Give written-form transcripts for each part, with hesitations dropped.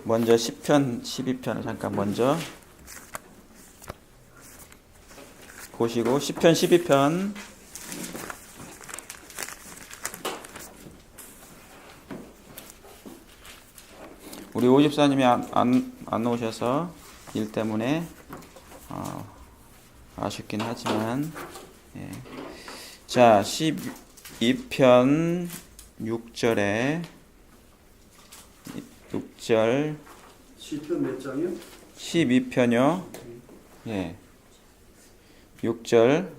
먼저 10편, 12편을 잠깐 먼저 보시고 10편, 12편 우리 오집사님이 안 오셔서 일 때문에 아쉽긴 하지만 자 12편 6절에 6절 10편 몇 장이요? 12편이요. 6절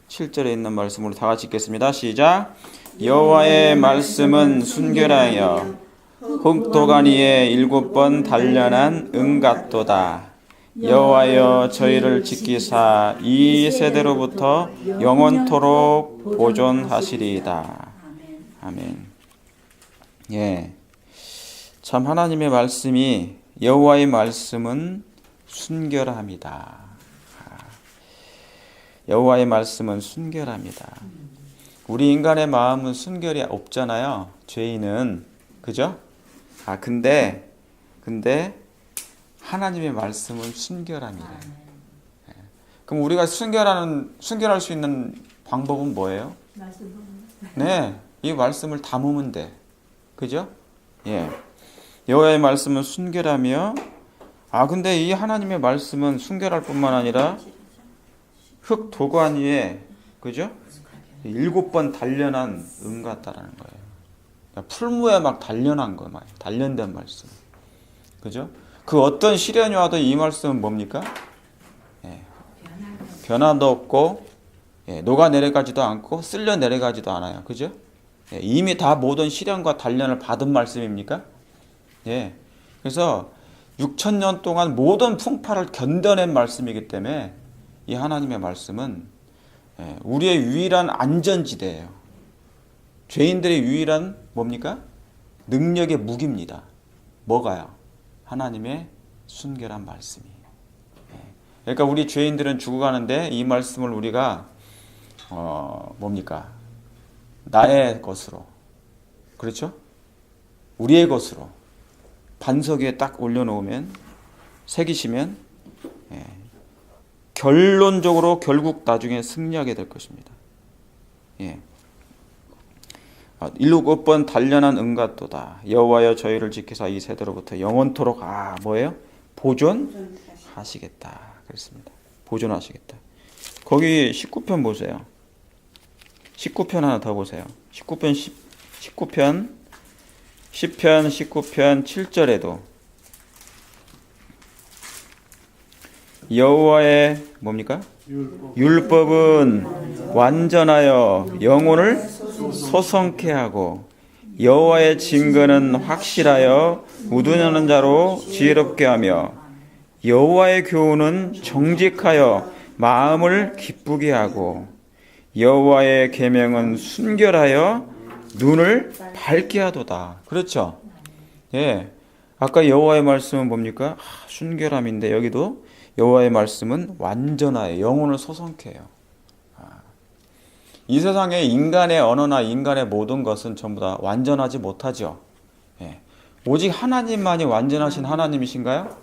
7절에 있는 말씀으로 다 같이 읽겠습니다. 시작. 여호와의 말씀은 순결하여 흙도간 위에 7번 단련한 은 같도다. 여호와여 저희를 지키사 이 세대로부터 영원토록 보존하시리이다. 아멘. 참 하나님의 말씀이 여호와의 말씀은 순결합니다. 여호와의 말씀은 순결합니다. 우리 인간의 마음은 순결이 없잖아요. 죄인은 그죠? 근데 하나님의 말씀은 순결합니다. 그럼 우리가 순결할 수 있는 방법은 뭐예요? 이 말씀을 담으면 돼. 그죠? 여호와의 말씀은 순결하며 근데 이 하나님의 말씀은 순결할 뿐만 아니라 흙 도관 위에 그죠? 7번 단련한 은 같다라는 거예요. 그러니까 풀무에 막 단련한 거, 단련된 말씀. 그죠? 그 어떤 시련이 와도 이 말씀은 뭡니까? 변화도 없고 녹아 내려가지도 않고 쓸려 내려가지도 않아요. 그죠? 이미 다 모든 시련과 단련을 받은 말씀입니까? 그래서 6,000년 동안 모든 풍파를 견뎌낸 말씀이기 때문에 이 하나님의 말씀은 우리의 유일한 안전지대예요. 죄인들의 유일한 뭡니까? 능력의 무기입니다. 뭐가요? 하나님의 순결한 말씀이. 그러니까 우리 죄인들은 죽어가는데 이 말씀을 우리가 뭡니까? 나의 것으로, 그렇죠? 우리의 것으로 반석 위에 딱 올려놓으면, 새기시면 결론적으로 결국 나중에 승리하게 될 것입니다. 7번 단련한 은 같도다. 여호와여 저희를 지키사 이 세대로부터 영원토록 뭐예요? 보존하시겠다. 그랬습니다. 보존하시겠다. 거기 19편 보세요. 19편 하나 더 보세요. 19편 10편 19편 7절에도 여호와의 뭡니까? 율법은 완전하여 영혼을 소성케 하고 여호와의 증거는 확실하여 우둔하는 자로 지혜롭게 하며 여호와의 교훈은 정직하여 마음을 기쁘게 하고 여호와의 계명은 순결하여 눈을 밝게 하도다. 그렇죠? 아까 여호와의 말씀은 뭡니까? 순결함인데 여기도 여호와의 말씀은 완전하여 영혼을 소성케 해요. 이 세상에 인간의 언어나 인간의 모든 것은 전부 다 완전하지 못하죠. 오직 하나님만이 완전하신 하나님이신가요?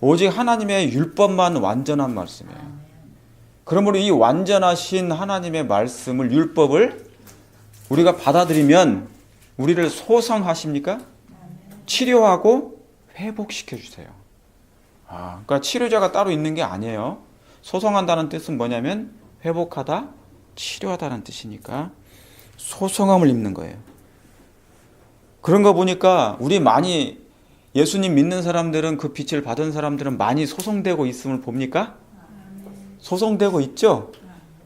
오직 하나님의 율법만 완전한 말씀이에요. 그러므로 이 완전하신 하나님의 말씀을, 율법을 우리가 받아들이면 우리를 소성하십니까? 치료하고 회복시켜 주세요. 그러니까 치료자가 따로 있는 게 아니에요. 소성한다는 뜻은 뭐냐면 회복하다, 치료하다는 뜻이니까 소성함을 입는 거예요. 그런 거 보니까 우리 많이 예수님 믿는 사람들은, 그 빛을 받은 사람들은 많이 소성되고 있음을 봅니까? 소성되고 있죠?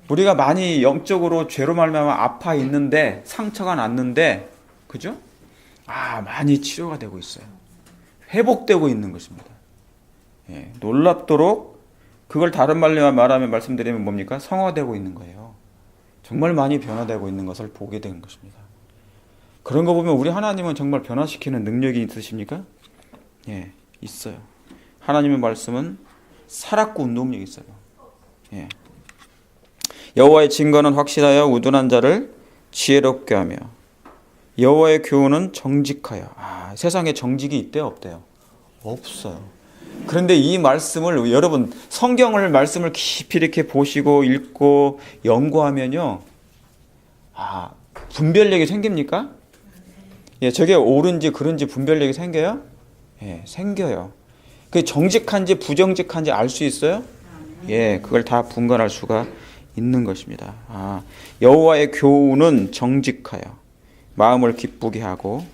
우리가 많이 영적으로 죄로 말미암아 아파 있는데, 상처가 났는데, 그죠? 많이 치료가 되고 있어요. 회복되고 있는 것입니다. 놀랍도록 그걸 다른 말로 말하면, 말씀드리면 뭡니까? 성화되고 있는 거예요. 정말 많이 변화되고 있는 것을 보게 된 것입니다. 그런 거 보면 우리 하나님은 정말 변화시키는 능력이 있으십니까? 있어요. 하나님의 말씀은 살았고 운동력이 있어요. 여호와의 증거는 확실하여 우둔한 자를 지혜롭게 하며 여호와의 교훈은 정직하여. 세상에 정직이 있대요, 없대요? 없어요. 그런데 이 말씀을 여러분 성경을 말씀을 깊이 이렇게 보시고 읽고 연구하면요, 분별력이 생깁니까? 예, 저게 옳은지 그른지 분별력이 생겨요? 예, 생겨요. 그 정직한지 부정직한지 알 수 있어요? 예, 그걸 다 분간할 수가 있는 것입니다. 여호와의 교훈은 정직하여 마음을 기쁘게 하고.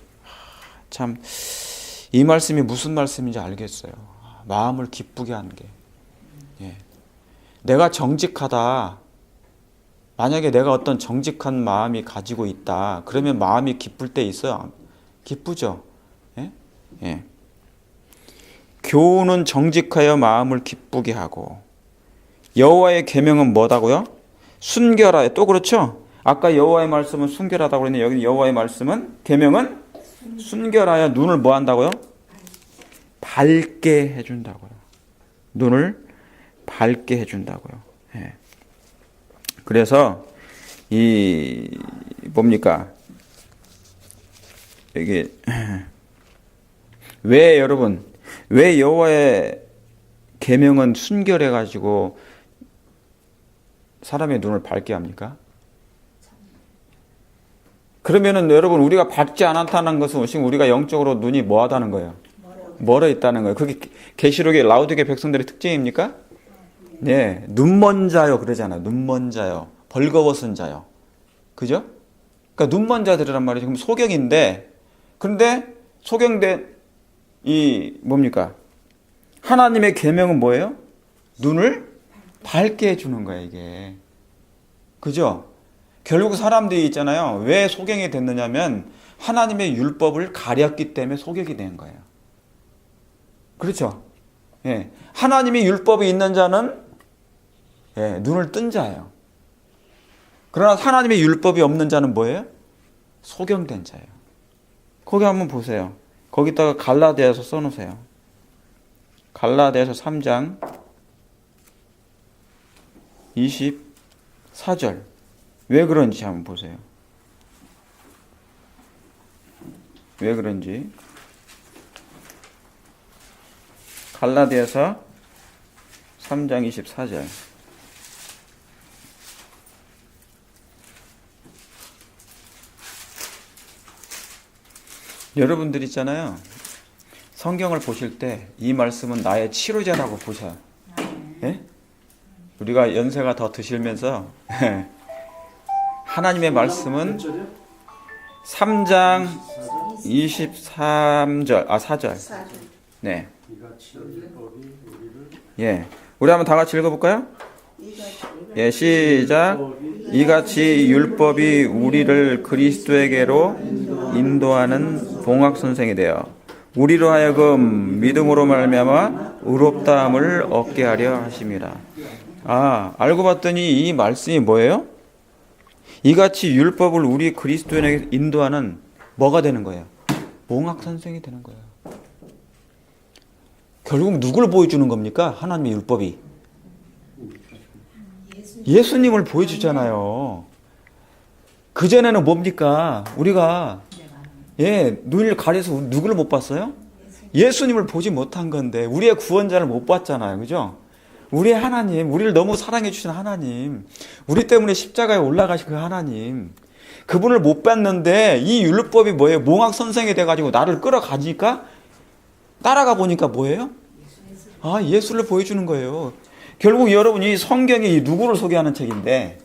참 이 말씀이 무슨 말씀인지 알겠어요. 마음을 기쁘게 하는 게. 예. 내가 정직하다. 만약에 내가 어떤 정직한 마음이 가지고 있다. 그러면 마음이 기쁠 때 있어요. 기쁘죠. 예? 예. 교훈은 정직하여 마음을 기쁘게 하고. 여호와의 계명은 뭐다고요? 순결하여. 또 그렇죠? 아까 여호와의 말씀은 순결하다고 그랬는데 여기 여호와의 말씀은 계명은 순결하여 눈을 뭐 한다고요? 밝게 해준다고요. 눈을 밝게 해준다고요. 예. 그래서 이 뭡니까? 이게 왜 여러분 왜 여호와의 계명은 순결해 가지고 사람의 눈을 밝게 합니까? 그러면은 여러분 우리가 밝지 않다는 것은 지금 우리가 영적으로 눈이 뭐하다는 거예요? 멀어 있다는 거예요. 그게 계시록의 라우디게 백성들의 특징입니까? 네, 눈먼 자요 그러잖아요. 눈먼 자요, 벌거벗은 자요, 그죠? 그러니까 눈먼 자들이란 말이죠. 그럼 소경인데, 그런데 소경된 이 뭡니까? 하나님의 계명은 뭐예요? 눈을 밝게 해주는 거예요, 이게. 그죠? 결국 사람들이 있잖아요. 왜 소경이 됐느냐면 하나님의 율법을 가렸기 때문에 소경이 된 거예요. 그렇죠? 예. 하나님의 율법이 있는 자는 예, 눈을 뜬 자예요. 그러나 하나님의 율법이 없는 자는 뭐예요? 소경된 자예요. 거기 한번 보세요. 거기다가 갈라디아서 써놓으세요. 갈라디아서 3장 24절. 왜 그런지 한번 보세요. 왜 그런지. 갈라디아서 3장 24절. 여러분들 있잖아요. 성경을 보실 때 이 말씀은 나의 치료제라고 보셔요. 예? 우리가 연세가 더 드시면서 하나님의 말씀은 3장 23절, 4절. 네. 예. 우리 한번 다 같이 읽어볼까요? 예, 시작. 이같이 율법이 우리를 그리스도에게로 인도하는 봉학 선생이 되어 우리로 하여금 믿음으로 말미암아 의롭다함을 얻게 하려 하심이라. 알고 봤더니 이 말씀이 뭐예요? 이같이 율법을 우리 그리스도인에게 인도하는 뭐가 되는 거예요? 봉학 선생이 되는 거예요. 결국 누굴 보여주는 겁니까? 하나님의 율법이. 예수님을 보여주잖아요. 그전에는 뭡니까? 우리가 눈을 가려서 누구를 못 봤어요? 예수님을 보지 못한 건데 우리의 구원자를 못 봤잖아요. 그죠? 우리의 하나님, 우리를 너무 사랑해 주신 하나님, 우리 때문에 십자가에 올라가신 그 하나님, 그분을 못 봤는데 이 율법이 뭐예요? 몽학 선생이 돼가지고 나를 끌어가니까 따라가 보니까 뭐예요? 예수를 보여주는 거예요. 결국 여러분 이 성경이 누구를 소개하는 책인데,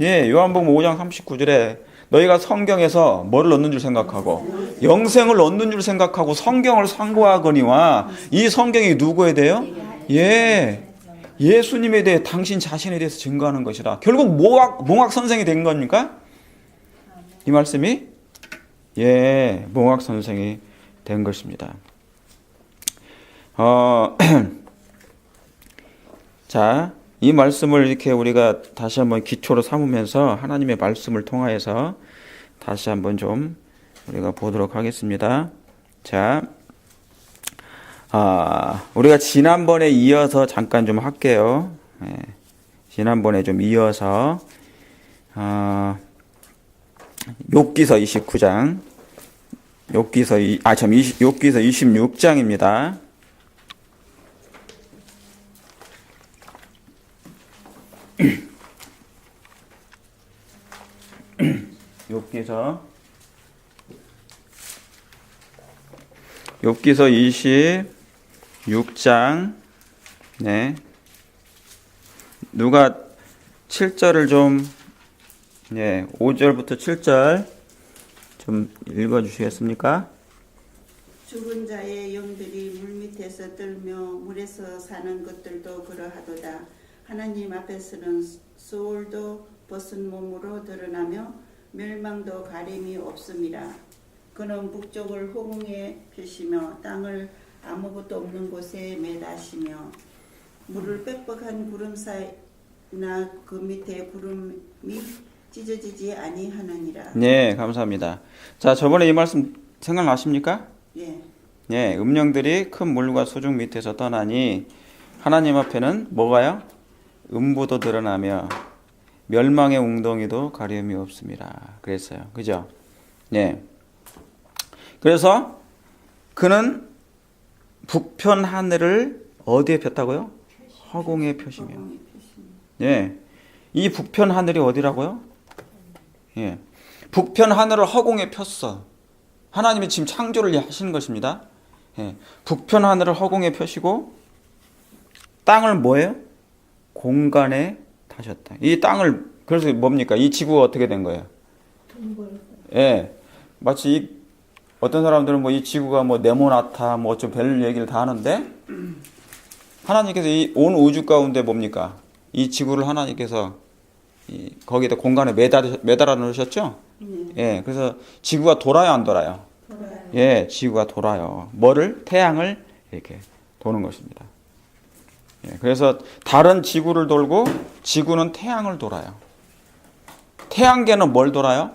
요한복음 5장 39절에 너희가 성경에서 뭐를 얻는 줄 생각하고 영생을 얻는 줄 생각하고 성경을 상고하거니와 이 성경이 누구에 대해요? 예수님에 대해 당신 자신에 대해서 증거하는 것이라. 결국 몽학 선생이 된 겁니까? 이 말씀이 몽학 선생이 된 것입니다. 자, 이 말씀을 이렇게 우리가 다시 한번 기초로 삼으면서 하나님의 말씀을 통하여서 다시 한번 좀 우리가 보도록 하겠습니다. 자, 우리가 지난번에 이어서 잠깐 좀 할게요. 지난번에 좀 이어서 욥기서 29장. 욥기서 26장입니다. 욥기서 26장. 네. 누가 7절을 좀 5절부터 7절 좀 읽어 주시겠습니까? 죽은 자의 영들이 물밑에서 떨며 물에서 사는 것들도 그러하도다. 하나님 앞에서는 소울도 벗은 몸으로 드러나며 멸망도 가림이 없음이라. 그는 북쪽을 호궁에 펴시며 땅을 아무것도 없는 곳에 매다시며 물을 빽빽한 구름 사이나 그 밑에 구름이 찢어지지 아니하느니라. 네, 감사합니다. 자, 저번에 이 말씀 생각나십니까? 예. 네, 음령들이 큰 물과 수중 밑에서 떠나니 하나님 앞에는 뭐가요? 음부도 드러나며 멸망의 웅덩이도 가려움이 없습니다. 그랬어요. 그죠? 네. 그래서 그는 북편 하늘을 어디에 폈다고요? 허공에 펴시며. 네. 이 북편 하늘이 어디라고요? 예. 북편 하늘을 허공에 폈어. 하나님이 지금 창조를 하시는 것입니다. 예. 북편 하늘을 허공에 펴시고 땅을 뭐예요? 공간에 다셨다. 이 땅을 그래서 뭡니까? 이 지구가 어떻게 된 거예요? 예. 마치 어떤 사람들은 뭐 이 지구가 뭐 네모나타 뭐 어쩌고 별 얘기를 다 하는데 하나님께서 이 온 우주 가운데 뭡니까? 이 지구를 하나님께서 거기다 공간에 매달아 놓으셨죠? 예. 그래서 지구가 돌아요, 안 돌아요? 돌아요. 예, 지구가 돌아요. 뭐를? 태양을 이렇게 도는 것입니다. 예, 그래서 달은 지구를 돌고 지구는 태양을 돌아요. 태양계는 뭘 돌아요?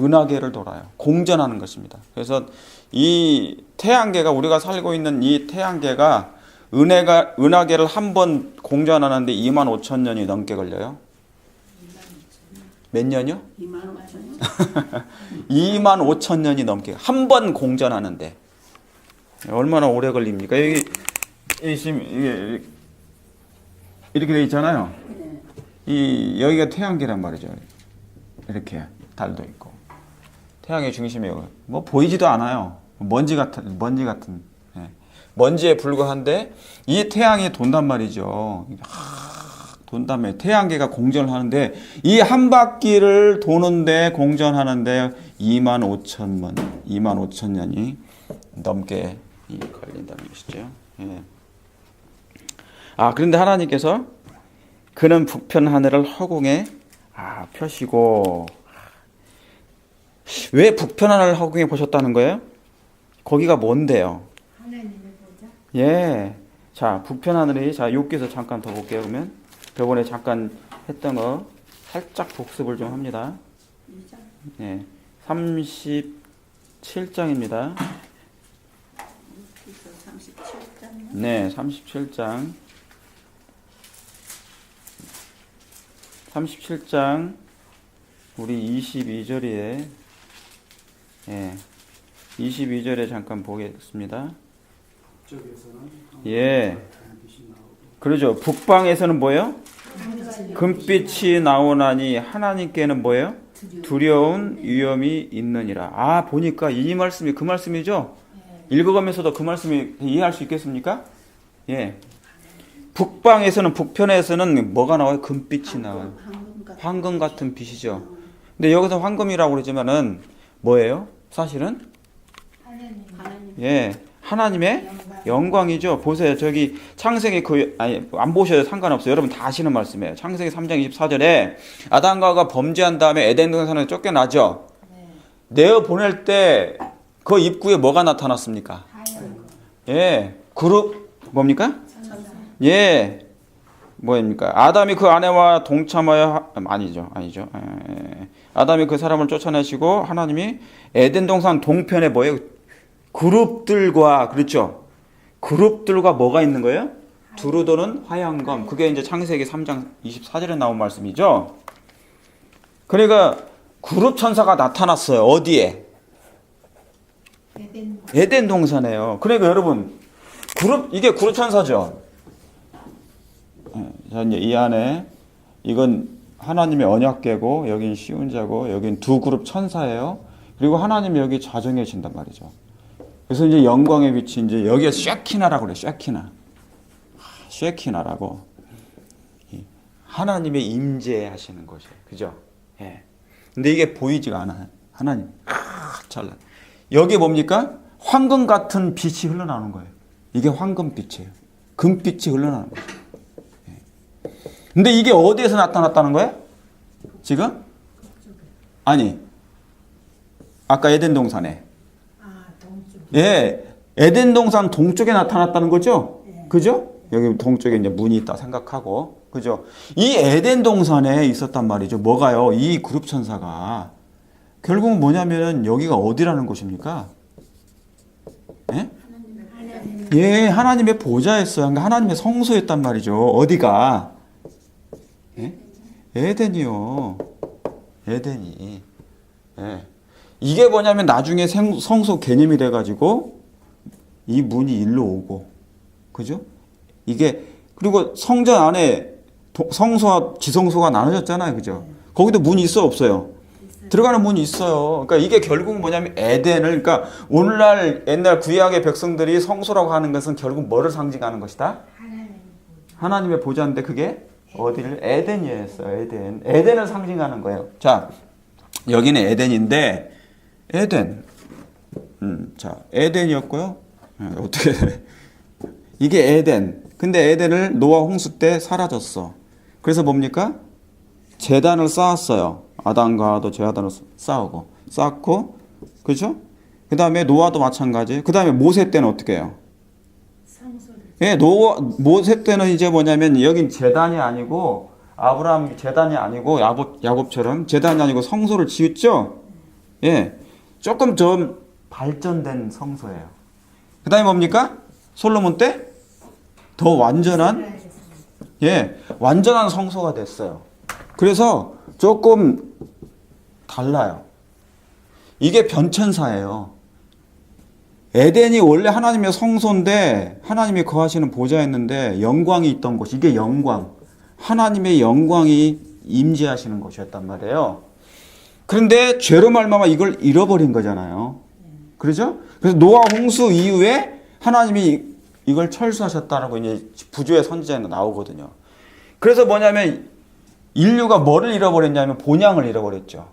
은하계를 돌아요. 공전하는 것입니다. 그래서 이 태양계가 우리가 살고 있는 이 태양계가 은하계를 한 번 공전하는데 25,000년이 넘게 걸려요. 몇 년이요? 25,000년? 25,000년이 넘게 한 번 공전하는데 얼마나 오래 걸립니까? 여기 지금 이게 이렇게 돼 있잖아요. 이 여기가 태양계란 말이죠. 이렇게 달도 있고 태양의 중심이 뭐 보이지도 않아요. 먼지 같은 예. 먼지에 불과한데 이 태양이 돈단 말이죠. 돈단 말이에요. 태양계가 공전을 하는데 이 한 바퀴를 도는데 공전하는데 25,000년이 넘게 걸린다는 것이죠. 예. 그런데 하나님께서 그는 북편 하늘을 허공에 펴시고 왜 북편 하늘을 허공에 보셨다는 거예요? 거기가 뭔데요? 하나님을 보자. 예. 자, 북편 하늘이 욥기서 잠깐 더 볼게요. 그러면 저번에 잠깐 했던 거 살짝 복습을 좀 합니다. 예. 37장입니다. 37장. 네, 37장. 37장 우리 22절에 22절에 잠깐 보겠습니다. 북쪽에서는 예. 빛이 나오고 그러죠. 북방에서는 뭐예요? 금빛이 나오나니 하나님께는 뭐예요? 두려운 위험이 있느니라. 보니까 이 말씀이 그 말씀이죠? 읽어가면서도 그 말씀이 이해할 수 있겠습니까? 예. 북방에서는 북편에서는 뭐가 나와요? 금빛이 나와요. 황금 같은 빛이죠. 근데 여기서 황금이라고 그러지만은 뭐예요? 사실은 하나님. 예, 하나님의 영광이죠. 보세요. 저기 창세기 안 보셔도 상관없어요. 여러분 다 아시는 말씀이에요. 창세기 3장 24절에 아담과 하와가 범죄한 다음에 에덴 동산에서 쫓겨나죠. 내어 보낼 때 그 입구에 뭐가 나타났습니까? 예, 그룹 뭡니까? 예, 뭐입니까? 아담이 그 아내와 동참하여 아니죠. 아담이 그 사람을 쫓아내시고 하나님이 에덴 동산 동편에 뭐예요? 그룹들과 그렇죠. 그룹들과 뭐가 있는 거예요? 두루 도는 화양검. 그게 이제 창세기 3장 24절에 나온 말씀이죠. 그러니까 그룹 천사가 나타났어요. 어디에? 에덴 에덴 동산이에요. 그러니까 여러분, 이게 그룹 천사죠. 자, 이제 이 안에 이건 하나님의 언약궤고 여긴 시운자고 여긴 두 그룹 천사예요. 그리고 하나님이 여기 좌정해 진단 말이죠. 그래서 이제 영광의 빛이 이제 여기에 쉐키나라고 그래요. 쉐키나라고. 하나님의 임재하시는 곳이에요. 그죠? 예. 근데 이게 보이지가 않아요. 하나님. 잘나. 여기 뭡니까? 황금 같은 빛이 흘러나오는 거예요. 이게 황금빛이에요. 금빛이 흘러나오는 거예요. 예. 근데 이게 어디에서 나타났다는 거예요? 지금? 아니. 아까 에덴 동산에. 동쪽. 예. 에덴 동산 동쪽에 나타났다는 거죠? 그죠? 여기 동쪽에 이제 문이 있다 생각하고. 그죠? 이 에덴 동산에 있었단 말이죠. 뭐가요? 이 그룹 천사가. 결국은 뭐냐면은 여기가 어디라는 곳입니까? 예? 예, 하나님의 보좌였어요. 그러니까 하나님의 성소였단 말이죠. 어디가? 예? 에덴이요. 에덴이. 예. 이게 뭐냐면 나중에 성소 개념이 돼가지고 이 문이 일로 오고. 그죠? 이게, 그리고 성전 안에 성소와 지성소가 나눠졌잖아요. 그죠? 거기도 문이 있어, 없어요? 들어가는 문이 있어요. 그러니까 이게 결국은 뭐냐면 에덴을, 그러니까 오늘날 옛날 구약의 백성들이 성소라고 하는 것은 결국 뭐를 상징하는 것이다? 하나님의 보좌인데 그게 어디를? 에덴이었어요. 에덴을 상징하는 거예요. 자, 여기는 에덴인데 에덴. 자, 에덴이었고요. 어떻게 돼? 이게 에덴. 근데 에덴을 노아 홍수 때 사라졌어. 그래서 뭡니까? 제단을 쌓았어요. 아담과 하와도 제단을 쌓고, 그렇죠? 그 다음에 노아도 마찬가지. 그 다음에 모세 때는 어떻게 해요? 예, 모세 때는 이제 뭐냐면 여긴 제단이 아니고 아브라함 제단이 아니고 야곱처럼 제단이 아니고 성소를 지었죠. 예, 조금 좀 발전된 성소예요. 그 다음에 뭡니까? 솔로몬 때 더 완전한, 예, 완전한 성소가 됐어요. 그래서 조금 달라요. 이게 변천사예요. 에덴이 원래 하나님의 성소인데 하나님이 거하시는 보좌였는데 영광이 있던 곳, 이게 영광, 하나님의 영광이 임재하시는 곳이었단 말이에요. 그런데 죄로 말미암아 이걸 잃어버린 거잖아요. 그렇죠? 그래서 노아 홍수 이후에 하나님이 이걸 철수하셨다라고 이제 부조의 선지자에 나오거든요. 그래서 뭐냐면 인류가 뭐를 잃어버렸냐면 본향을 잃어버렸죠.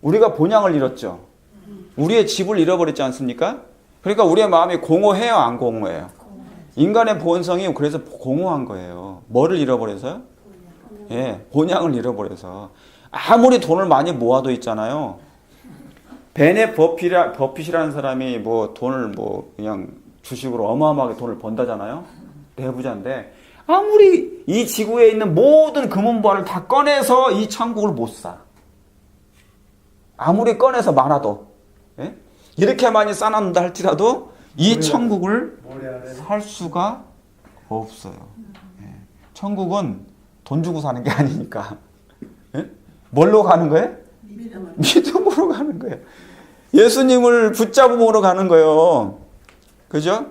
우리가 본향을 잃었죠. 우리의 집을 잃어버렸지 않습니까? 그러니까 우리의 마음이 공허해요, 안 공허해요? 인간의 본성이 그래서 공허한 거예요. 뭐를 잃어버려서요? 예, 본향을 잃어버려서. 아무리 돈을 많이 모아도 있잖아요. 베넷 버핏이라는 사람이 뭐 돈을 뭐 그냥 주식으로 어마어마하게 돈을 번다잖아요. 내부자인데 아무리 이 지구에 있는 모든 금은보화를 다 꺼내서 이 천국을 못 사. 아무리 꺼내서 많아도, 예? 이렇게 많이 쌓아놓는다 할지라도 이 천국을 살 수가 없어요. 예. 천국은 돈 주고 사는 게 아니니까. 예? 뭘로 가는 거예요? 믿음으로 가는 거예요. 예수님을 붙잡음으로 가는 거예요. 그죠?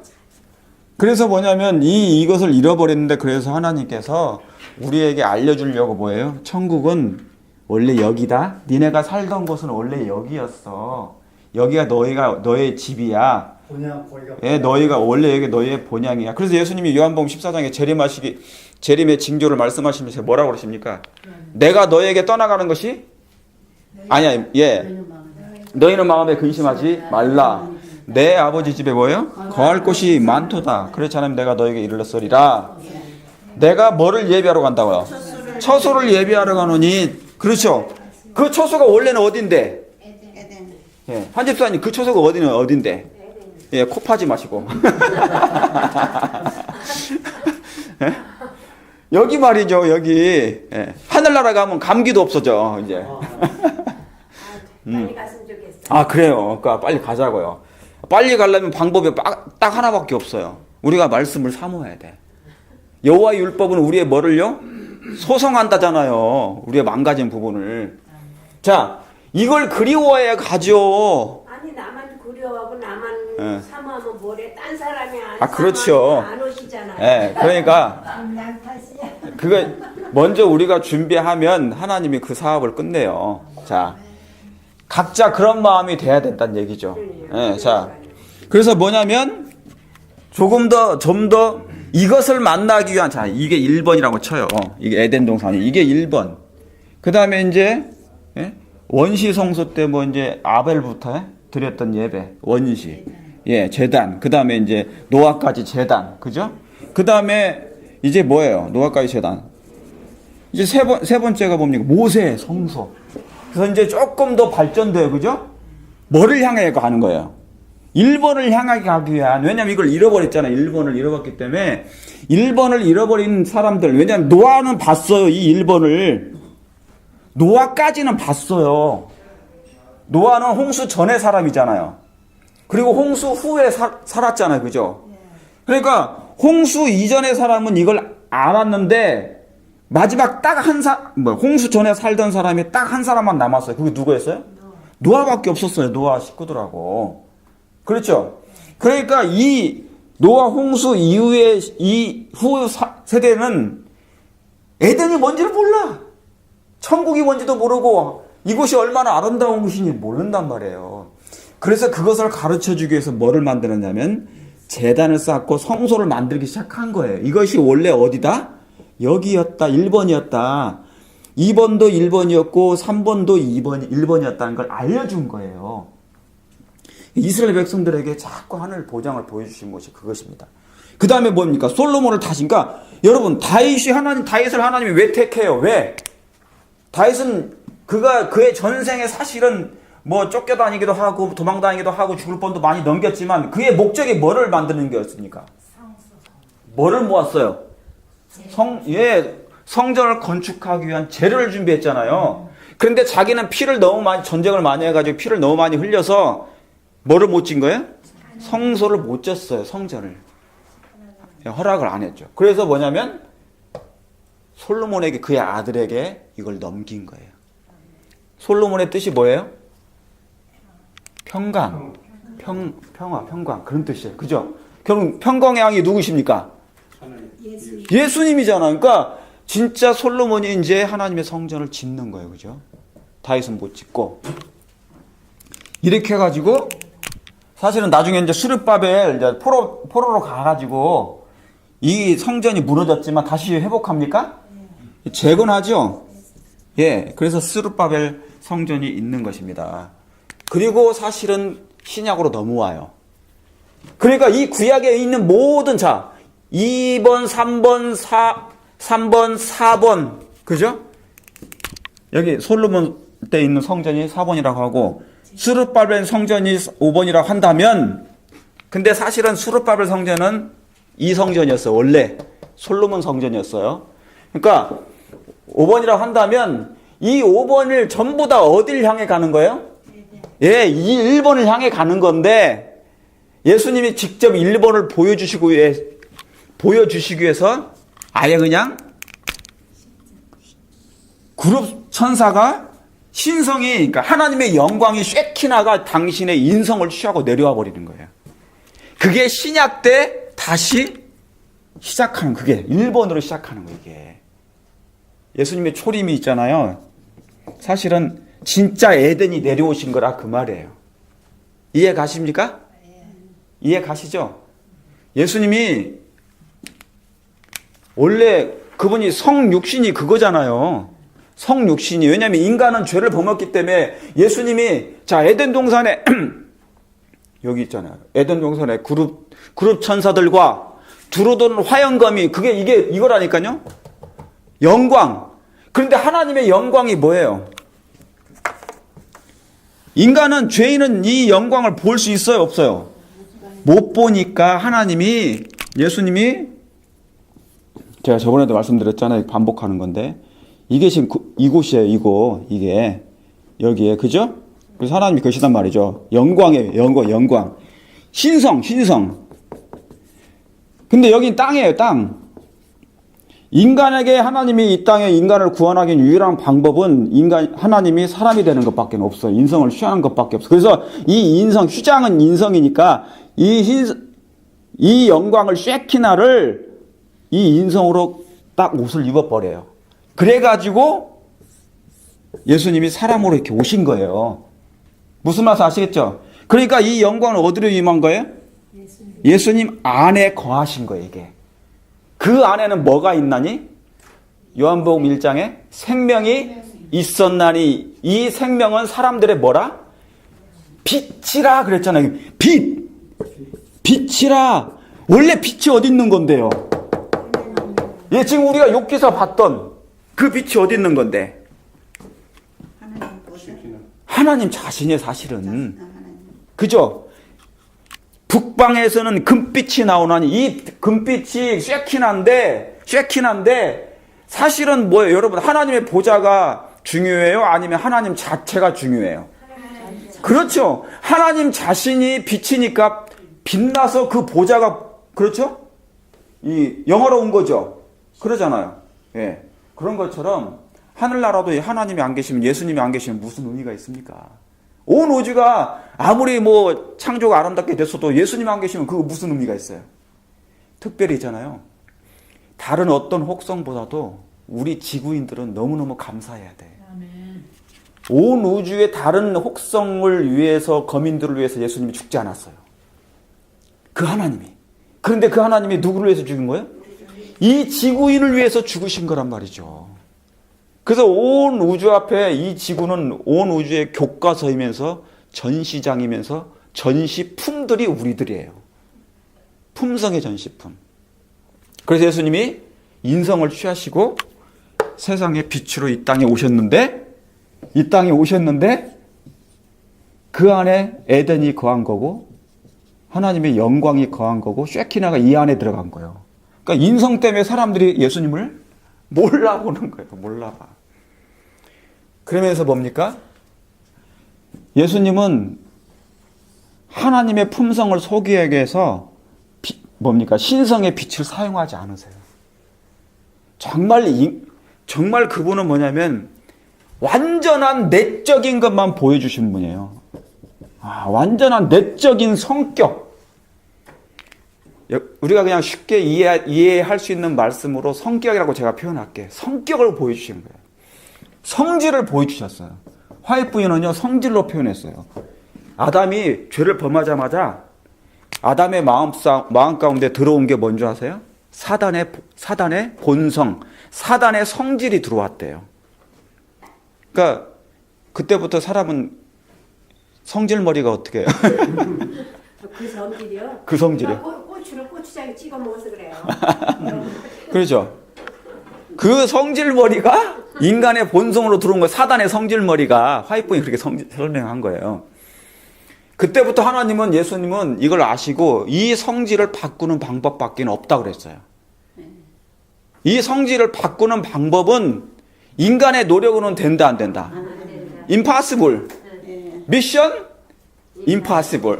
그래서 뭐냐면 이것을 잃어버렸는데 그래서 하나님께서 우리에게 알려주려고 뭐예요? 천국은 원래 여기다. 니네가 살던 곳은 원래 여기였어. 여기가 너의 집이야. 예, 너희가 원래 여기 너희의 본향이야. 그래서 예수님이 요한복음 14장에 재림의 징조를 말씀하시면서 뭐라고 그러십니까? 내가 너에게 떠나가는 것이 아니야. 예. 너희는 마음에 근심하지 말라. 내 아버지 집에 뭐예요? 거할 곳이 많도다. 그렇지 않으면 내가 너에게 이르렀으리라. 내가 뭐를 예비하러 간다고요? 처소를 예비하러 가노니. 그렇죠. 그 처소가 원래는 어딘데? 에덴. 예. 한집사님 그 처소가 어딘데? 예, 코 파지 마시고. 예? 여기 말이죠, 여기. 예. 하늘나라 가면 감기도 없어져, 이제. 빨리 갔으면 좋겠어. 아, 그래요. 그러니까 빨리 가자고요. 빨리 가려면 방법이 딱 하나밖에 없어요. 우리가 말씀을 사모해야 돼. 여호와의 율법은 우리의 뭐를요? 소성한다잖아요. 우리의 망가진 부분을. 자, 이걸 그리워해 가죠. 아니 나만 그리워하고 나만 예. 사모하면 뭐래? 딴 사람이 안 아, 그렇죠. 안 오시잖아요. 예, 그러니까 양 탓이야. 그거 먼저 우리가 준비하면 하나님이 그 사업을 끝내요. 자, 각자 그런 마음이 돼야 된다는 얘기죠. 예, 자, 그래서 뭐냐면 조금 더, 좀 더 이것을 만나기 위한, 자, 이게 1번이라고 쳐요. 이게 에덴 동산이. 이게 1번. 그 다음에 이제, 예? 원시 성소 때 뭐 이제 아벨부터 드렸던 예배, 원시. 예, 제단. 그 다음에 이제 노아까지 제단. 그죠? 그 다음에 이제 뭐예요? 노아까지 제단. 이제 세 번째가 뭡니까? 모세 성소. 그래서 이제 조금 더 발전돼요. 그죠? 뭐를 향해 가는 거예요? 1번을 향하게 가기 위한, 왜냐면 이걸 잃어버렸잖아요. 1번을 잃어버렸기 때문에 1번을 잃어버린 사람들, 왜냐면 노아는 봤어요. 이 1번을. 노아까지는 봤어요. 노아는 홍수 전에 사람이잖아요. 그리고 홍수 후에 살았잖아요. 그죠? 그러니까 홍수 이전의 사람은 이걸 알았는데 마지막 딱 홍수 전에 살던 사람이 딱 한 사람만 남았어요. 그게 누구였어요? 노아밖에 없었어요. 노아 식구들하고. 그렇죠? 그러니까 이 노아 홍수 이후에 이후 세대는 에덴이 뭔지를 몰라. 천국이 뭔지도 모르고 이곳이 얼마나 아름다운 곳인지 모른단 말이에요. 그래서 그것을 가르쳐주기 위해서 뭐를 만드느냐면 제단을 쌓고 성소를 만들기 시작한 거예요. 이것이 원래 어디다? 여기였다. 1번이었다. 2번도 1번이었고 3번도 1번이었다는 걸 알려준 거예요. 이스라엘 백성들에게 자꾸 하늘 보장을 보여주신 것이 그것입니다. 그 다음에 뭡니까? 솔로몬을 다신가? 여러분, 다윗을 하나님이 왜 택해요? 왜? 다윗은 그의 전생에 사실은 뭐 쫓겨다니기도 하고 도망다니기도 하고 죽을 뻔도 많이 넘겼지만 그의 목적이 뭐를 만드는 거였습니까? 뭐를 모았어요? 성전을 건축하기 위한 재료를 준비했잖아요. 그런데 자기는 전쟁을 많이 해가지고 피를 너무 많이 흘려서 뭐를 못 진 거예요? 성소를 못 졌어요. 성전을. 허락을 안 했죠. 그래서 뭐냐면 솔로몬에게, 그의 아들에게 이걸 넘긴 거예요. 솔로몬의 뜻이 뭐예요? 평강, 평화, 평강, 그런 뜻이에요. 그죠? 결국 평강의 왕이 누구십니까? 예수님이잖아. 그러니까 진짜 솔로몬이 이제 하나님의 성전을 짓는 거예요. 그죠? 다윗은 못 짓고. 이렇게 해가지고 사실은 나중에 이제 수르바벨 이제 포로로 가가지고 이 성전이 무너졌지만 다시 회복합니까? 재건하죠. 예, 그래서 수르바벨 성전이 있는 것입니다. 그리고 사실은 신약으로 넘어와요. 그러니까 이 구약에 있는 모든 2번, 3번, 4번, 그죠? 여기 솔로몬 때 있는 성전이 4번이라고 하고 수르바벨 성전이 5번이라고 한다면, 근데 사실은 수르바벨 성전은 이 성전이었어요. 원래 솔로몬 성전이었어요. 그러니까 5번이라고 한다면 이 5번을 전부 다 어딜 향해 가는 거예요? 예, 이 1번을 향해 가는 건데 예수님이 직접 1번을 보여주시기 위해서 아예 그냥 그룹 천사가 신성이, 그러니까 하나님의 영광이 쉐키나가 당신의 인성을 취하고 내려와 버리는 거예요. 그게 신약 때 다시 시작하는, 그게 1번으로 시작하는 거예요. 이게 예수님의 초림이 있잖아요. 사실은 진짜 에덴이 내려오신 거라 그 말이에요. 이해 가십니까? 이해 가시죠? 예수님이 원래 그분이 성육신이 그거잖아요. 성육신이. 왜냐하면 인간은 죄를 범했기 때문에 예수님이, 자, 에덴 동산에 여기 있잖아요. 에덴 동산에 그룹 천사들과 두루도는 화영검이, 그게 이거라니까요. 영광. 그런데 하나님의 영광이 뭐예요? 인간은, 죄인은 이 영광을 볼 수 있어요, 없어요? 못 보니까 예수님이 제가 저번에도 말씀드렸잖아요. 반복하는 건데 이게 지금 이곳이에요. 이게 여기에, 그죠? 그래서 하나님이 계시단 말이죠. 영광이에요. 영광. 신성. 근데 여긴 땅이에요. 땅. 인간에게 하나님이 이 땅에 인간을 구원하기 위한 유일한 방법은 하나님이 사람이 되는 것밖에 없어요. 인성을 취하는 것밖에 없어요. 그래서 이 휴장은 인성이니까 이 영광을 쉐키나를 이 인성으로 딱 옷을 입어버려요. 그래가지고 예수님이 사람으로 이렇게 오신 거예요. 무슨 말씀 아시겠죠? 그러니까 이 영광을 어디로 임한 거예요? 예수님 안에 거하신 거예요, 이게. 그 안에는 뭐가 있나니? 요한복음 1장에 생명이 있었나니 이 생명은 사람들의 뭐라? 빛이라 그랬잖아요. 빛이라. 원래 빛이 어디 있는 건데요? 예, 지금 우리가 욥기서 봤던 그 빛이 어디 있는 건데? 하나님 자신이 사실은. 그죠? 북방에서는 금빛이 나오나니 이 금빛이 쉐킨한데 사실은 뭐예요? 여러분, 하나님의 보좌가 중요해요? 아니면 하나님 자체가 중요해요? 그렇죠. 하나님 자신이 빛이니까 빛나서 그 보좌가, 그렇죠? 이 영어로운 거죠. 그러잖아요. 예. 그런 것처럼 하늘나라도 하나님이 안 계시면, 예수님이 안 계시면 무슨 의미가 있습니까? 온 우주가 아무리 뭐 창조가 아름답게 됐어도 예수님 안 계시면 그거 무슨 의미가 있어요? 특별히 있잖아요. 다른 어떤 혹성보다도 우리 지구인들은 너무너무 감사해야 돼. 온 우주의 다른 혹성을 위해서, 거민들을 위해서 예수님이 죽지 않았어요. 그 하나님이. 그런데 그 하나님이 누구를 위해서 죽인 거예요? 이 지구인을 위해서 죽으신 거란 말이죠. 그래서 온 우주 앞에 이 지구는 온 우주의 교과서이면서 전시장이면서 전시품들이 우리들이에요. 품성의 전시품. 그래서 예수님이 인성을 취하시고 세상의 빛으로 이 땅에 오셨는데 그 안에 에덴이 거한 거고 하나님의 영광이 거한 거고 쉐키나가 이 안에 들어간 거예요. 그러니까 인성 때문에 사람들이 예수님을 몰라보는 거예요. 몰라봐. 그러면서 뭡니까? 예수님은 하나님의 품성을 소개하기 위해서 신성의 빛을 사용하지 않으세요. 정말 그분은 뭐냐면 완전한 내적인 것만 보여주신 분이에요. 완전한 내적인 성격. 우리가 그냥 쉽게 이해할 수 있는 말씀으로 성격이라고 제가 표현할게요. 성격을 보여주신 거예요. 성질을 보여주셨어요. 화해부인은요, 성질로 표현했어요. 아담이 죄를 범하자마자 아담의 마음 가운데 들어온 게 뭔지 아세요? 사단의 본성, 사단의 성질이 들어왔대요. 그러니까 그때부터 사람은 성질머리가 어떻게 해요? 그 성질이요? 그 성질이요? 고추를 고추장에 찍어 먹어서 그래요. 그렇죠. 그 성질머리가 인간의 본성으로 들어온 거예요. 사단의 성질머리가. 화이트본이 그렇게 설명한 거예요. 그때부터 하나님은, 예수님은 이걸 아시고 이 성질을 바꾸는 방법밖에 없다고 그랬어요. 이 성질을 바꾸는 방법은 인간의 노력으로는 된다 안 된다? Impossible. Mission Impossible.